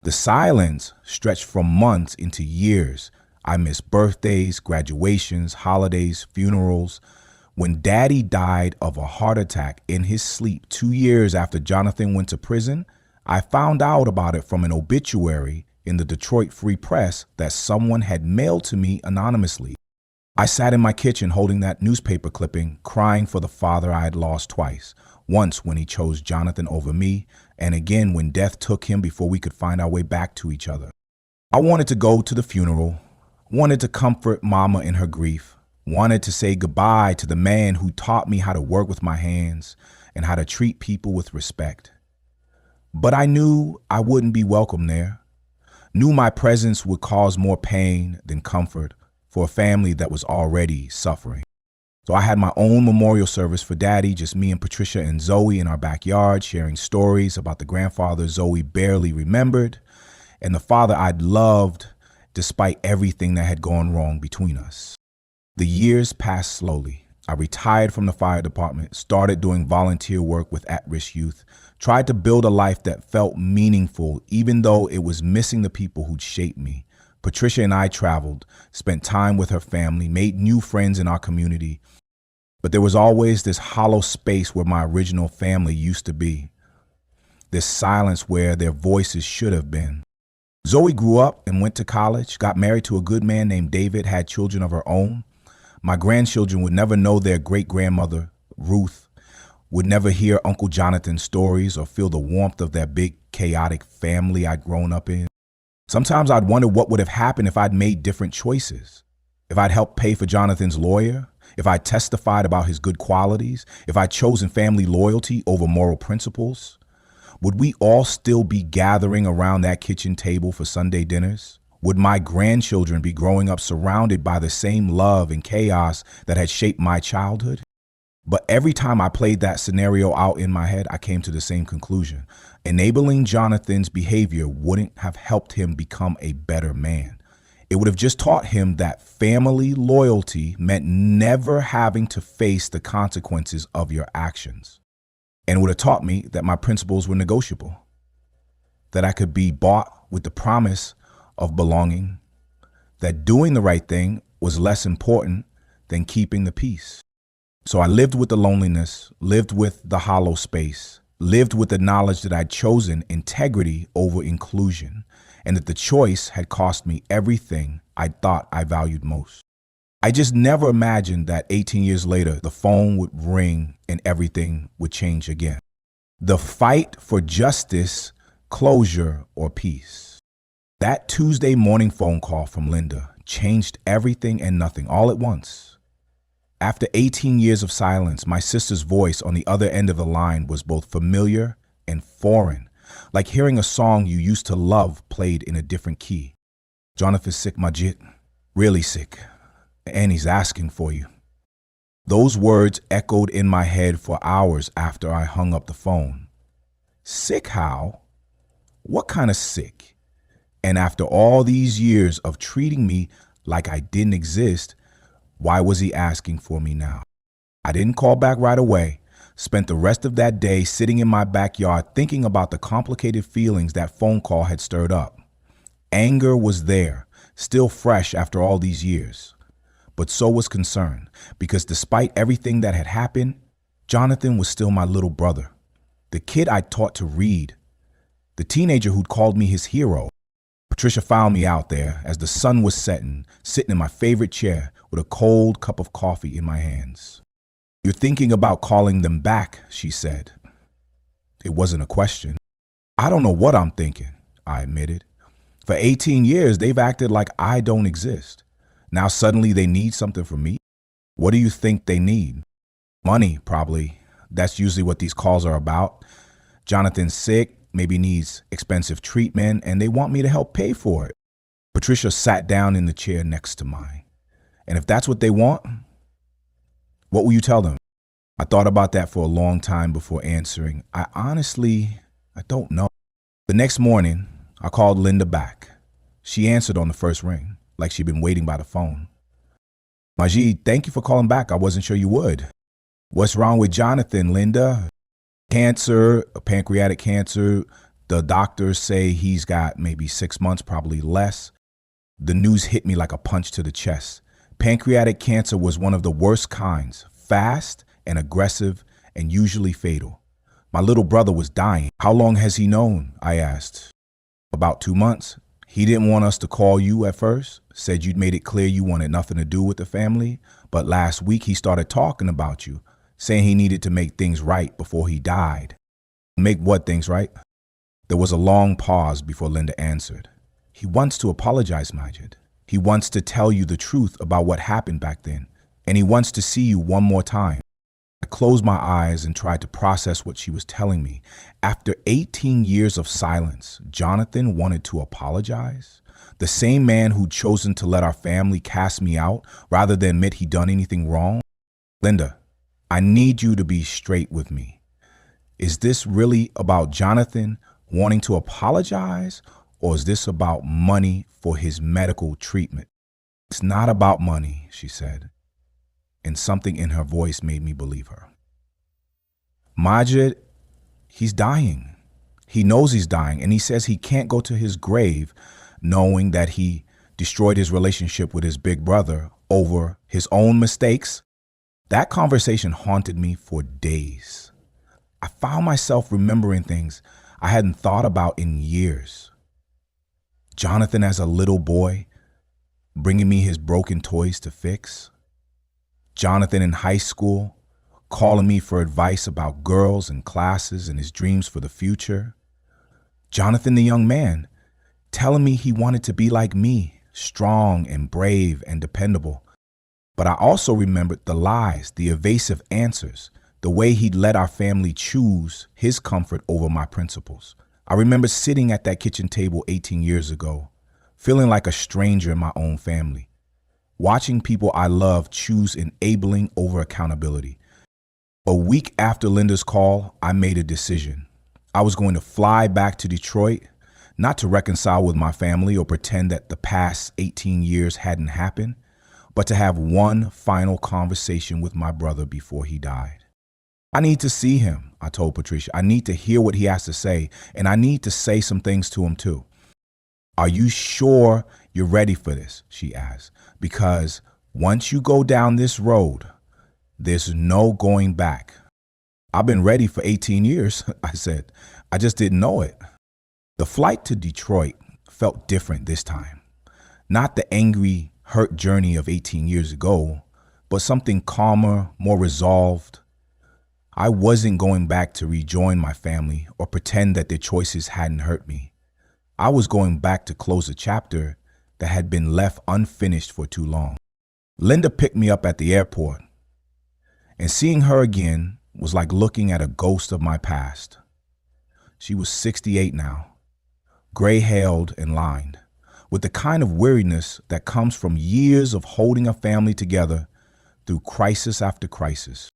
The silence stretched from months into years. I missed birthdays, graduations, holidays, funerals. When Daddy died of a heart attack in his sleep 2 years after Jonathan went to prison, I found out about it from an obituary in the Detroit Free Press that someone had mailed to me anonymously. I sat in my kitchen holding that newspaper clipping, crying for the father I had lost twice. Once when he chose Jonathan over me, and again when death took him before we could find our way back to each other. I wanted to go to the funeral, wanted to comfort Mama in her grief, wanted to say goodbye to the man who taught me how to work with my hands and how to treat people with respect. But I knew I wouldn't be welcome there, knew my presence would cause more pain than comfort for a family that was already suffering. So I had my own memorial service for Daddy, just me and Patricia and Zoe in our backyard, sharing stories about the grandfather Zoe barely remembered and the father I'd loved despite everything that had gone wrong between us. The years passed slowly. I retired from the fire department, started doing volunteer work with at-risk youth, tried to build a life that felt meaningful, even though it was missing the people who'd shaped me. Patricia and I traveled, spent time with her family, made new friends in our community. But there was always this hollow space where my original family used to be. This silence where their voices should have been. Zoe grew up and went to college, got married to a good man named David, had children of her own. My grandchildren would never know their great-grandmother, Ruth, would never hear Uncle Jonathan's stories or feel the warmth of that big, chaotic family I'd grown up in. Sometimes I'd wonder what would have happened if I'd made different choices. If I'd helped pay for Jonathan's lawyer, if I'd testified about his good qualities, if I'd chosen family loyalty over moral principles. Would we all still be gathering around that kitchen table for Sunday dinners? Would my grandchildren be growing up surrounded by the same love and chaos that had shaped my childhood? But every time I played that scenario out in my head, I came to the same conclusion. Enabling Jonathan's behavior wouldn't have helped him become a better man. It would have just taught him that family loyalty meant never having to face the consequences of your actions. And it would have taught me that my principles were negotiable, that I could be bought with the promise of belonging, that doing the right thing was less important than keeping the peace. So I lived with the loneliness, lived with the hollow space, lived with the knowledge that I'd chosen integrity over inclusion, and that the choice had cost me everything I thought I valued most. I just never imagined that 18 years later, the phone would ring and everything would change again. The fight for justice, closure, or peace. That Tuesday morning phone call from Linda changed everything and nothing all at once. After 18 years of silence, my sister's voice on the other end of the line was both familiar and foreign, like hearing a song you used to love played in a different key. Jonathan's sick, Majid, really sick, and he's asking for you. Those words echoed in my head for hours after I hung up the phone. Sick how? What kind of sick? And after all these years of treating me like I didn't exist, why was he asking for me now? I didn't call back right away. Spent the rest of that day sitting in my backyard thinking about the complicated feelings that phone call had stirred up. Anger was there, still fresh after all these years. But so was concern, because despite everything that had happened, Jonathan was still my little brother, the kid I taught to read, the teenager who'd called me his hero. Patricia found me out there as the sun was setting, sitting in my favorite chair with a cold cup of coffee in my hands. You're thinking about calling them back, she said. It wasn't a question. I don't know what I'm thinking, I admitted. For 18 years, they've acted like I don't exist. Now suddenly they need something from me? What do you think they need? Money, probably. That's usually what these calls are about. Jonathan's sick, maybe needs expensive treatment, and they want me to help pay for it. Patricia sat down in the chair next to mine. And if that's what they want, what will you tell them? I thought about that for a long time before answering. I don't know. The next morning, I called Linda back. She answered on the first ring, like she'd been waiting by the phone. Majid, thank you for calling back. I wasn't sure you would. What's wrong with Jonathan, Linda? Cancer, pancreatic cancer. The doctors say he's got maybe 6 months, probably less. The news hit me like a punch to the chest. Pancreatic cancer was one of the worst kinds, fast and aggressive and usually fatal. My little brother was dying. How long has he known? I asked. About 2 months. He didn't want us to call you at first, said you'd made it clear you wanted nothing to do with the family. But last week he started talking about you, saying he needed to make things right before he died. Make what things right? There was a long pause before Linda answered. He wants to apologize, Majid. He wants to tell you the truth about what happened back then, and he wants to see you one more time. I closed my eyes and tried to process what she was telling me. After 18 years of silence, Jonathan wanted to apologize? The same man who'd chosen to let our family cast me out rather than admit he'd done anything wrong? Linda, I need you to be straight with me. Is this really about Jonathan wanting to apologize, or is this about money for his medical treatment? It's not about money, she said, and something in her voice made me believe her. Majid, he's dying. He knows he's dying, and he says he can't go to his grave knowing that he destroyed his relationship with his big brother over his own mistakes. That conversation haunted me for days. I found myself remembering things I hadn't thought about in years. Jonathan as a little boy, bringing me his broken toys to fix. Jonathan in high school, calling me for advice about girls and classes and his dreams for the future. Jonathan the young man, telling me he wanted to be like me, strong and brave and dependable. But I also remembered the lies, the evasive answers, the way he'd let our family choose his comfort over my principles. I remember sitting at that kitchen table 18 years ago, feeling like a stranger in my own family, watching people I love choose enabling over accountability. A week after Linda's call, I made a decision. I was going to fly back to Detroit, not to reconcile with my family or pretend that the past 18 years hadn't happened, but to have one final conversation with my brother before he died. I need to see him, I told Patricia. I need to hear what he has to say, and I need to say some things to him too. Are you sure you're ready for this? She asked. Because once you go down this road, there's no going back. I've been ready for 18 years, I said. I just didn't know it. The flight to Detroit felt different this time. Not the angry, hurt journey of 18 years ago, but something calmer, more resolved. I wasn't going back to rejoin my family or pretend that their choices hadn't hurt me. I was going back to close a chapter that had been left unfinished for too long. Linda picked me up at the airport, and seeing her again was like looking at a ghost of my past. She was 68 now, gray-haired and lined, with the kind of weariness that comes from years of holding a family together through crisis after crisis.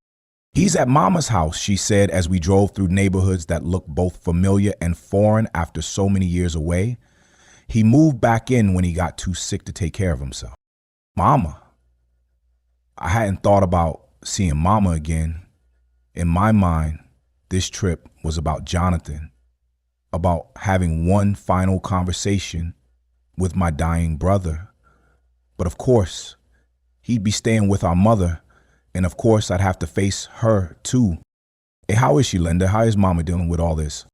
He's at Mama's house, she said as we drove through neighborhoods that looked both familiar and foreign after so many years away. He moved back in when he got too sick to take care of himself. Mama. I hadn't thought about seeing Mama again. In my mind, this trip was about Jonathan, about having one final conversation with my dying brother. But of course, he'd be staying with our mother, and of course I'd have to face her too. Hey, how is she, Linda? How is Mama dealing with all this?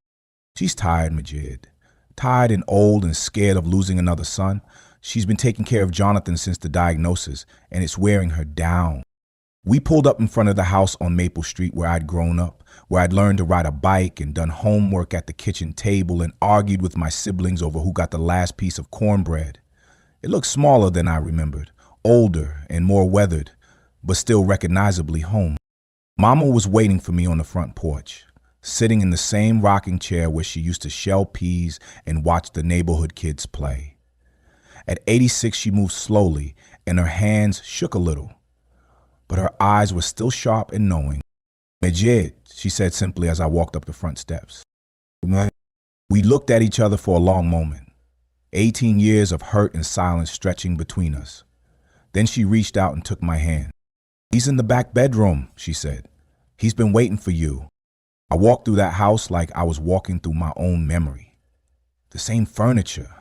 She's tired, Majid. Tired and old and scared of losing another son. She's been taking care of Jonathan since the diagnosis, and it's wearing her down. We pulled up in front of the house on Maple Street where I'd grown up, where I'd learned to ride a bike and done homework at the kitchen table and argued with my siblings over who got the last piece of cornbread. It looked smaller than I remembered, older and more weathered, but still recognizably home. Mama was waiting for me on the front porch, sitting in the same rocking chair where she used to shell peas and watch the neighborhood kids play. At 86, she moved slowly and her hands shook a little, but her eyes were still sharp and knowing. Majid, she said simply as I walked up the front steps. We looked at each other for a long moment, 18 years of hurt and silence stretching between us. Then she reached out and took my hand. He's in the back bedroom, she said. He's been waiting for you. I walked through that house like I was walking through my own memory. The same furniture,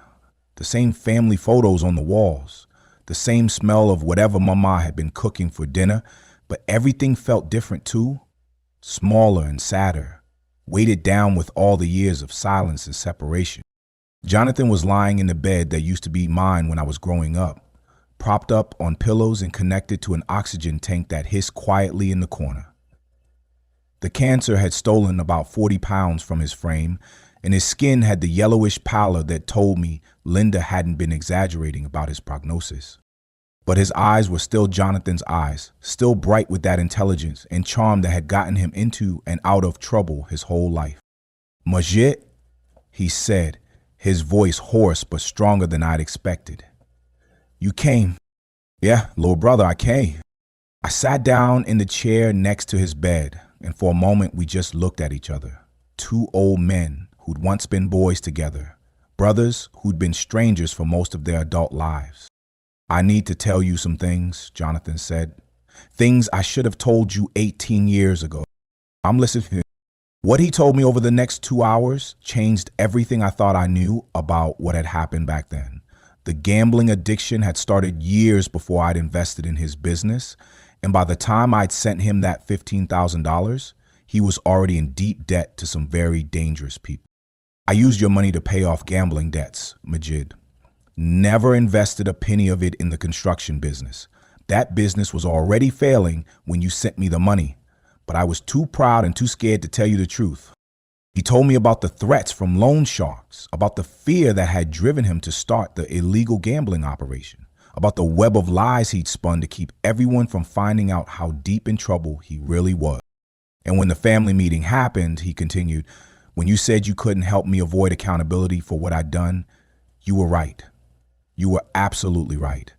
the same family photos on the walls, the same smell of whatever Mama had been cooking for dinner, but everything felt different too, smaller and sadder, weighted down with all the years of silence and separation. Jonathan was lying in the bed that used to be mine when I was growing up, propped up on pillows and connected to an oxygen tank that hissed quietly in the corner. The cancer had stolen about 40 pounds from his frame, and his skin had the yellowish pallor that told me Linda hadn't been exaggerating about his prognosis. But his eyes were still Jonathan's eyes, still bright with that intelligence and charm that had gotten him into and out of trouble his whole life. Majid, he said, his voice hoarse but stronger than I'd expected. You came. Yeah, little brother, I came. I sat down in the chair next to his bed, and for a moment we just looked at each other. Two old men who'd once been boys together, brothers who'd been strangers for most of their adult lives. I need to tell you some things, Jonathan said. Things I should have told you 18 years ago. I'm listening. What he told me over the next 2 hours changed everything I thought I knew about what had happened back then. The gambling addiction had started years before I'd invested in his business, and by the time I'd sent him that $15,000, he was already in deep debt to some very dangerous people. I used your money to pay off gambling debts, Majid. Never invested a penny of it in the construction business. That business was already failing when you sent me the money, but I was too proud and too scared to tell you the truth. He told me about the threats from loan sharks, about the fear that had driven him to start the illegal gambling operation, about the web of lies he'd spun to keep everyone from finding out how deep in trouble he really was. And when the family meeting happened, he continued, when you said you couldn't help me avoid accountability for what I'd done, you were right. You were absolutely right.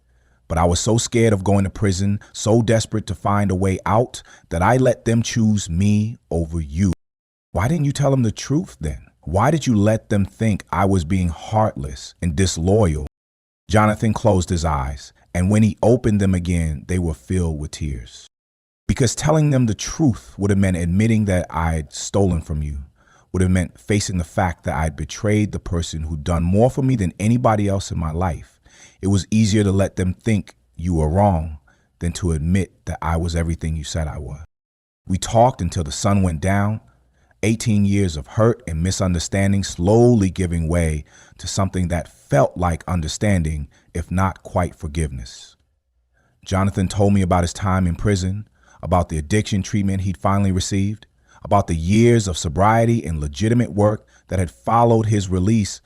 But I was so scared of going to prison, so desperate to find a way out, that I let them choose me over you. Why didn't you tell them the truth then? Why did you let them think I was being heartless and disloyal? Jonathan closed his eyes, and when he opened them again, they were filled with tears. Because telling them the truth would have meant admitting that I'd stolen from you, would have meant facing the fact that I'd betrayed the person who'd done more for me than anybody else in my life. It was easier to let them think you were wrong than to admit that I was everything you said I was. We talked until the sun went down, 18 years of hurt and misunderstanding slowly giving way to something that felt like understanding, if not quite forgiveness. Jonathan told me about his time in prison, about the addiction treatment he'd finally received, about the years of sobriety and legitimate work that had followed his release.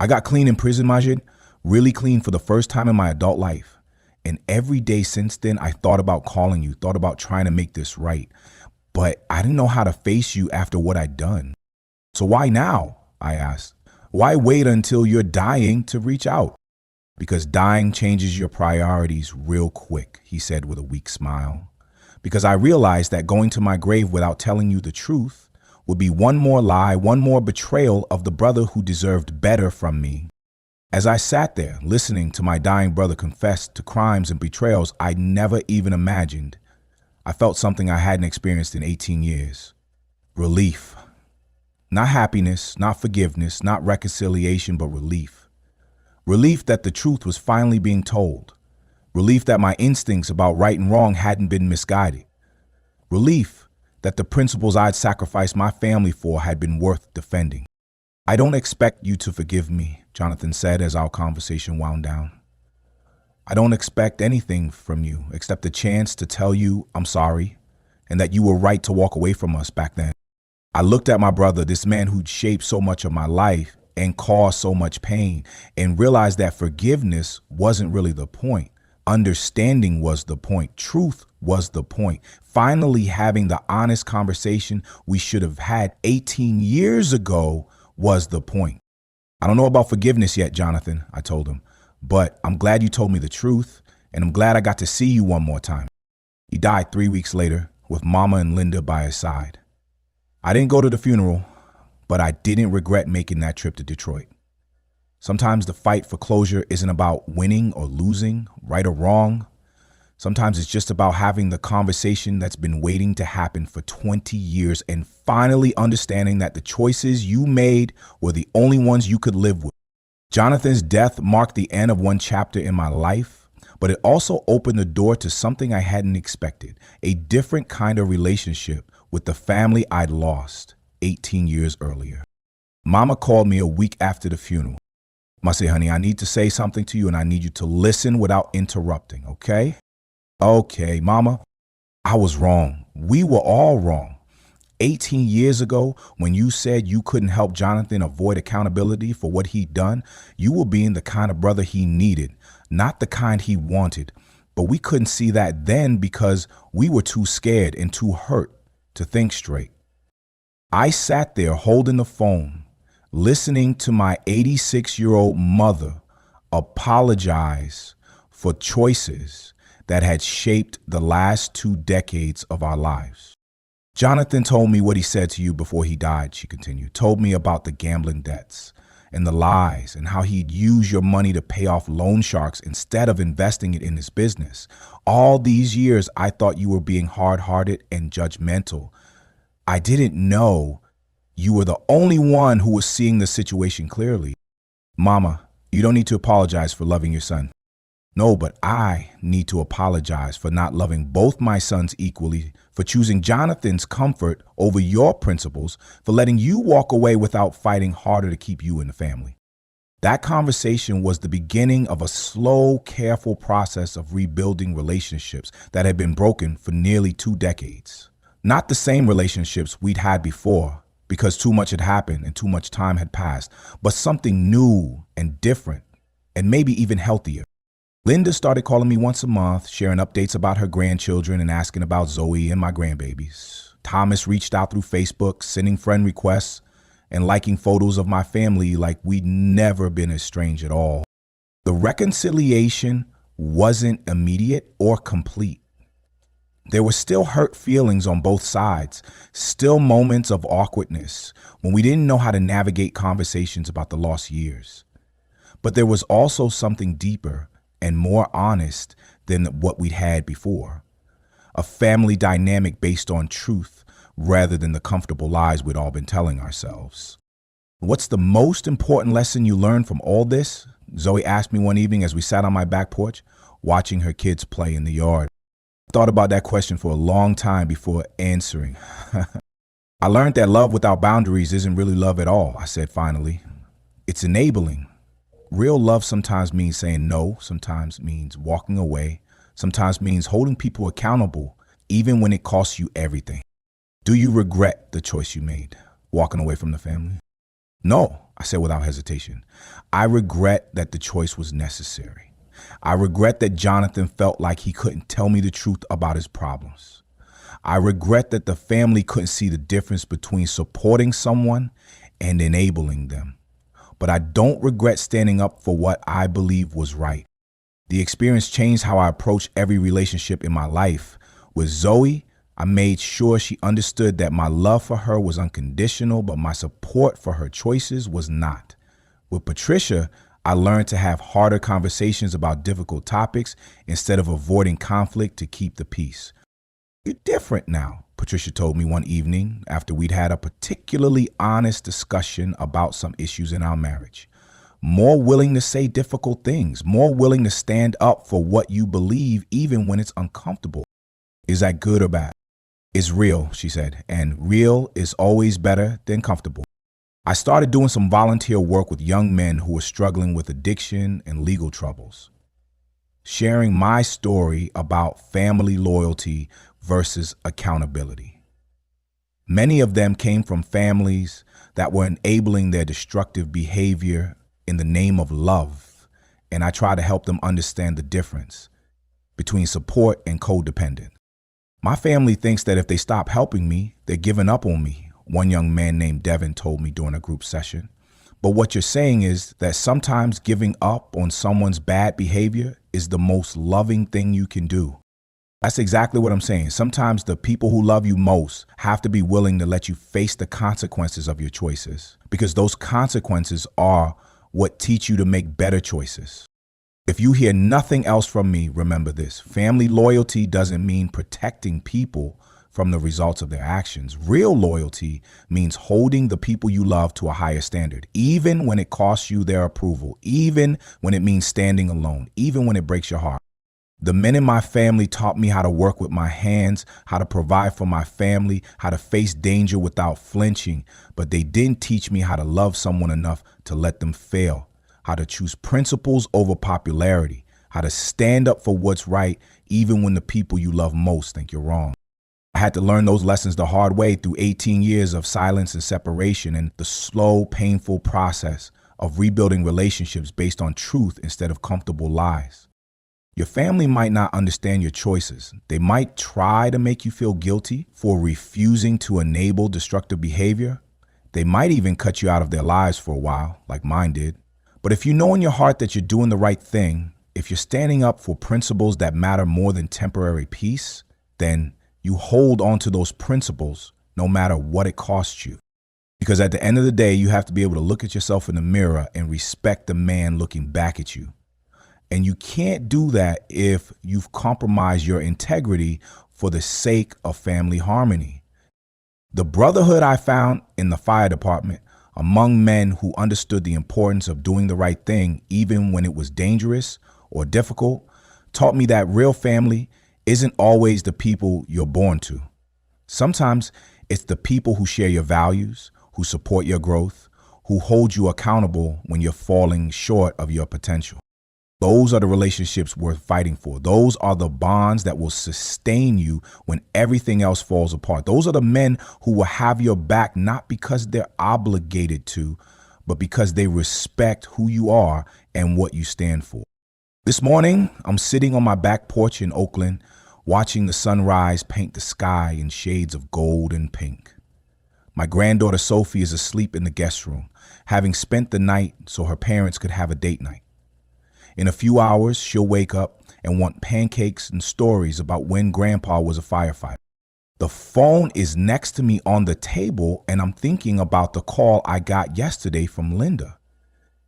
I got clean in prison, Majid, really clean for the first time in my adult life. And every day since then, I thought about calling you, thought about trying to make this right. But I didn't know how to face you after what I'd done. So why now? I asked. Why wait until you're dying to reach out? Because dying changes your priorities real quick, he said with a weak smile. Because I realized that going to my grave without telling you the truth would be one more lie, one more betrayal of the brother who deserved better from me. As I sat there listening to my dying brother confess to crimes and betrayals I'd never even imagined, I felt something I hadn't experienced in 18 years. Relief. Not happiness, not forgiveness, not reconciliation, but relief. Relief that the truth was finally being told. Relief that my instincts about right and wrong hadn't been misguided. Relief that the principles I'd sacrificed my family for had been worth defending. I don't expect you to forgive me, Jonathan said as our conversation wound down. I don't expect anything from you except the chance to tell you I'm sorry and that you were right to walk away from us back then. I looked at my brother, this man who'd shaped so much of my life and caused so much pain, and realized that forgiveness wasn't really the point. Understanding was the point. Truth was the point. Finally having the honest conversation we should have had 18 years ago was the point. I don't know about forgiveness yet, Jonathan, I told him, but I'm glad you told me the truth, and I'm glad I got to see you one more time. He died 3 weeks later with Mama and Linda by his side. I didn't go to the funeral, but I didn't regret making that trip to Detroit. Sometimes the fight for closure isn't about winning or losing, right or wrong. Sometimes it's just about having the conversation that's been waiting to happen for 20 years and finally understanding that the choices you made were the only ones you could live with. Jonathan's death marked the end of one chapter in my life, but it also opened the door to something I hadn't expected, a different kind of relationship with the family I'd lost 18 years earlier. Mama called me a week after the funeral. I said, honey, I need to say something to you and I need you to listen without interrupting, okay? Okay, Mama, I was wrong. We were all wrong. 18 years ago, when you said you couldn't help Jonathan avoid accountability for what he'd done, you were being the kind of brother he needed, not the kind he wanted. But we couldn't see that then because we were too scared and too hurt to think straight. I sat there holding the phone, Listening to my 86-year-old mother apologize for choices that had shaped the last 2 decades of our lives. Jonathan told me what he said to you before he died, she continued. Told me about the gambling debts and the lies and how he'd use your money to pay off loan sharks instead of investing it in his business. All these years, I thought you were being hard-hearted and judgmental. I didn't know you were the only one who was seeing the situation clearly. Mama, you don't need to apologize for loving your son. No, but I need to apologize for not loving both my sons equally, for choosing Jonathan's comfort over your principles, for letting you walk away without fighting harder to keep you in the family. That conversation was the beginning of a slow, careful process of rebuilding relationships that had been broken for nearly 2 decades. Not the same relationships we'd had before, because too much had happened and too much time had passed, but something new and different, and maybe even healthier. Linda started calling me once a month, sharing updates about her grandchildren and asking about Zoe and my grandbabies. Thomas reached out through Facebook, sending friend requests and liking photos of my family like we'd never been estranged at all. The reconciliation wasn't immediate or complete. There were still hurt feelings on both sides, still moments of awkwardness when we didn't know how to navigate conversations about the lost years. But there was also something deeper and more honest than what we'd had before. A family dynamic based on truth rather than the comfortable lies we'd all been telling ourselves. What's the most important lesson you learned from all this? Zoe asked me one evening as we sat on my back porch, watching her kids play in the yard. I thought about that question for a long time before answering. I learned that love without boundaries isn't really love at all, I said finally. It's enabling. Real love sometimes means saying no, sometimes means walking away, sometimes means holding people accountable, even when it costs you everything. Do you regret the choice you made, walking away from the family? No, I said without hesitation. I regret that the choice was necessary. I regret that Jonathan felt like he couldn't tell me the truth about his problems. I regret that the family couldn't see the difference between supporting someone and enabling them. But I don't regret standing up for what I believe was right. The experience changed how I approach every relationship in my life. With Zoe, I made sure she understood that my love for her was unconditional, but my support for her choices was not. With Patricia, I learned to have harder conversations about difficult topics instead of avoiding conflict to keep the peace. You're different now, Patricia told me one evening after we'd had a particularly honest discussion about some issues in our marriage. More willing to say difficult things, more willing to stand up for what you believe even when it's uncomfortable. Is that good or bad? It's real, she said, and real is always better than comfortable. I started doing some volunteer work with young men who were struggling with addiction and legal troubles, sharing my story about family loyalty versus accountability. Many of them came from families that were enabling their destructive behavior in the name of love, and I try to help them understand the difference between support and codependent. My family thinks that if they stop helping me, they're giving up on me, one young man named Devin told me during a group session. But what you're saying is that sometimes giving up on someone's bad behavior is the most loving thing you can do. That's exactly what I'm saying. Sometimes the people who love you most have to be willing to let you face the consequences of your choices, because those consequences are what teach you to make better choices. If you hear nothing else from me, remember this. Family loyalty doesn't mean protecting people from the results of their actions. Real loyalty means holding the people you love to a higher standard, even when it costs you their approval, even when it means standing alone, even when it breaks your heart. The men in my family taught me how to work with my hands, how to provide for my family, how to face danger without flinching, but they didn't teach me how to love someone enough to let them fail, how to choose principles over popularity, how to stand up for what's right even when the people you love most think you're wrong. I had to learn those lessons the hard way through 18 years of silence and separation and the slow, painful process of rebuilding relationships based on truth instead of comfortable lies. Your family might not understand your choices. They might try to make you feel guilty for refusing to enable destructive behavior, They might even cut you out of their lives for a while, like mine did. But if you know in your heart that you're doing the right thing, if you're standing up for principles that matter more than temporary peace, then you hold on to those principles no matter what it costs you. Because at the end of the day, you have to be able to look at yourself in the mirror and respect the man looking back at you. And you can't do that if you've compromised your integrity for the sake of family harmony. The brotherhood I found in the fire department among men who understood the importance of doing the right thing, even when it was dangerous or difficult, taught me that real family isn't always the people you're born to. Sometimes it's the people who share your values, who support your growth, who hold you accountable when you're falling short of your potential. Those are the relationships worth fighting for. Those are the bonds that will sustain you when everything else falls apart. Those are the men who will have your back, not because they're obligated to, but because they respect who you are and what you stand for. This morning, I'm sitting on my back porch in Oakland, watching the sunrise paint the sky in shades of gold and pink. My granddaughter Sophie is asleep in the guest room, having spent the night so her parents could have a date night. In a few hours, she'll wake up and want pancakes and stories about when Grandpa was a firefighter. The phone is next to me on the table, and I'm thinking about the call I got yesterday from Linda.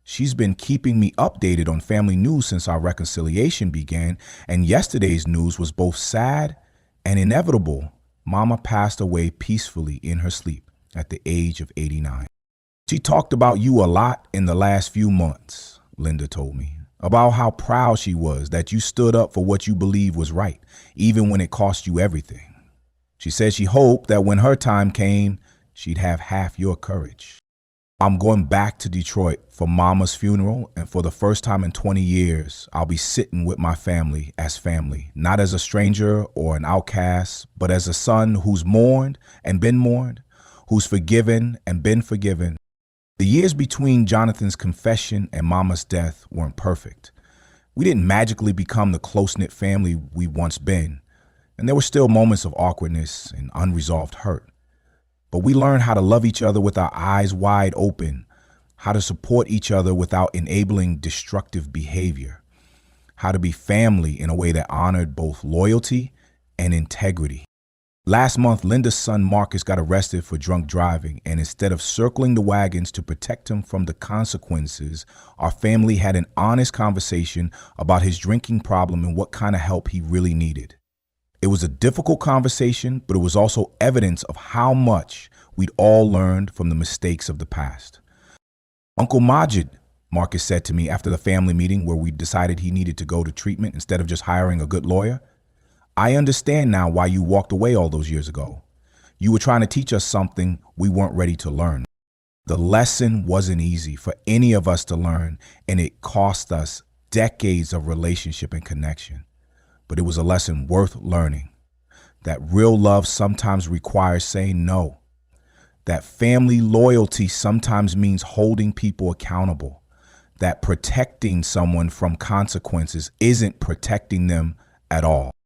She's been keeping me updated on family news since our reconciliation began, and yesterday's news was both sad and inevitable. Mama passed away peacefully in her sleep at the age of 89. She talked about you a lot in the last few months, Linda told me. About how proud she was that you stood up for what you believed was right, even when it cost you everything. She said she hoped that when her time came, she'd have half your courage. I'm going back to Detroit for Mama's funeral, and for the first time in 20 years, I'll be sitting with my family, not as a stranger or an outcast, but as a son who's mourned and been mourned, who's forgiven and been forgiven. The years between Jonathan's confession and Mama's death weren't perfect. We didn't magically become the close-knit family we once been, and there were still moments of awkwardness and unresolved hurt. But we learned how to love each other with our eyes wide open, how to support each other without enabling destructive behavior, how to be family in a way that honored both loyalty and integrity. Last month, Linda's son Marcus got arrested for drunk driving, and instead of circling the wagons to protect him from the consequences, our family had an honest conversation about his drinking problem and what kind of help he really needed. It was a difficult conversation, but it was also evidence of how much we'd all learned from the mistakes of the past. Uncle Majid, Marcus said to me after the family meeting where we decided he needed to go to treatment instead of just hiring a good lawyer, I understand now why you walked away all those years ago. You were trying to teach us something we weren't ready to learn. The lesson wasn't easy for any of us to learn, and it cost us decades of relationship and connection. But it was a lesson worth learning. That real love sometimes requires saying no. That family loyalty sometimes means holding people accountable. That protecting someone from consequences isn't protecting them at all.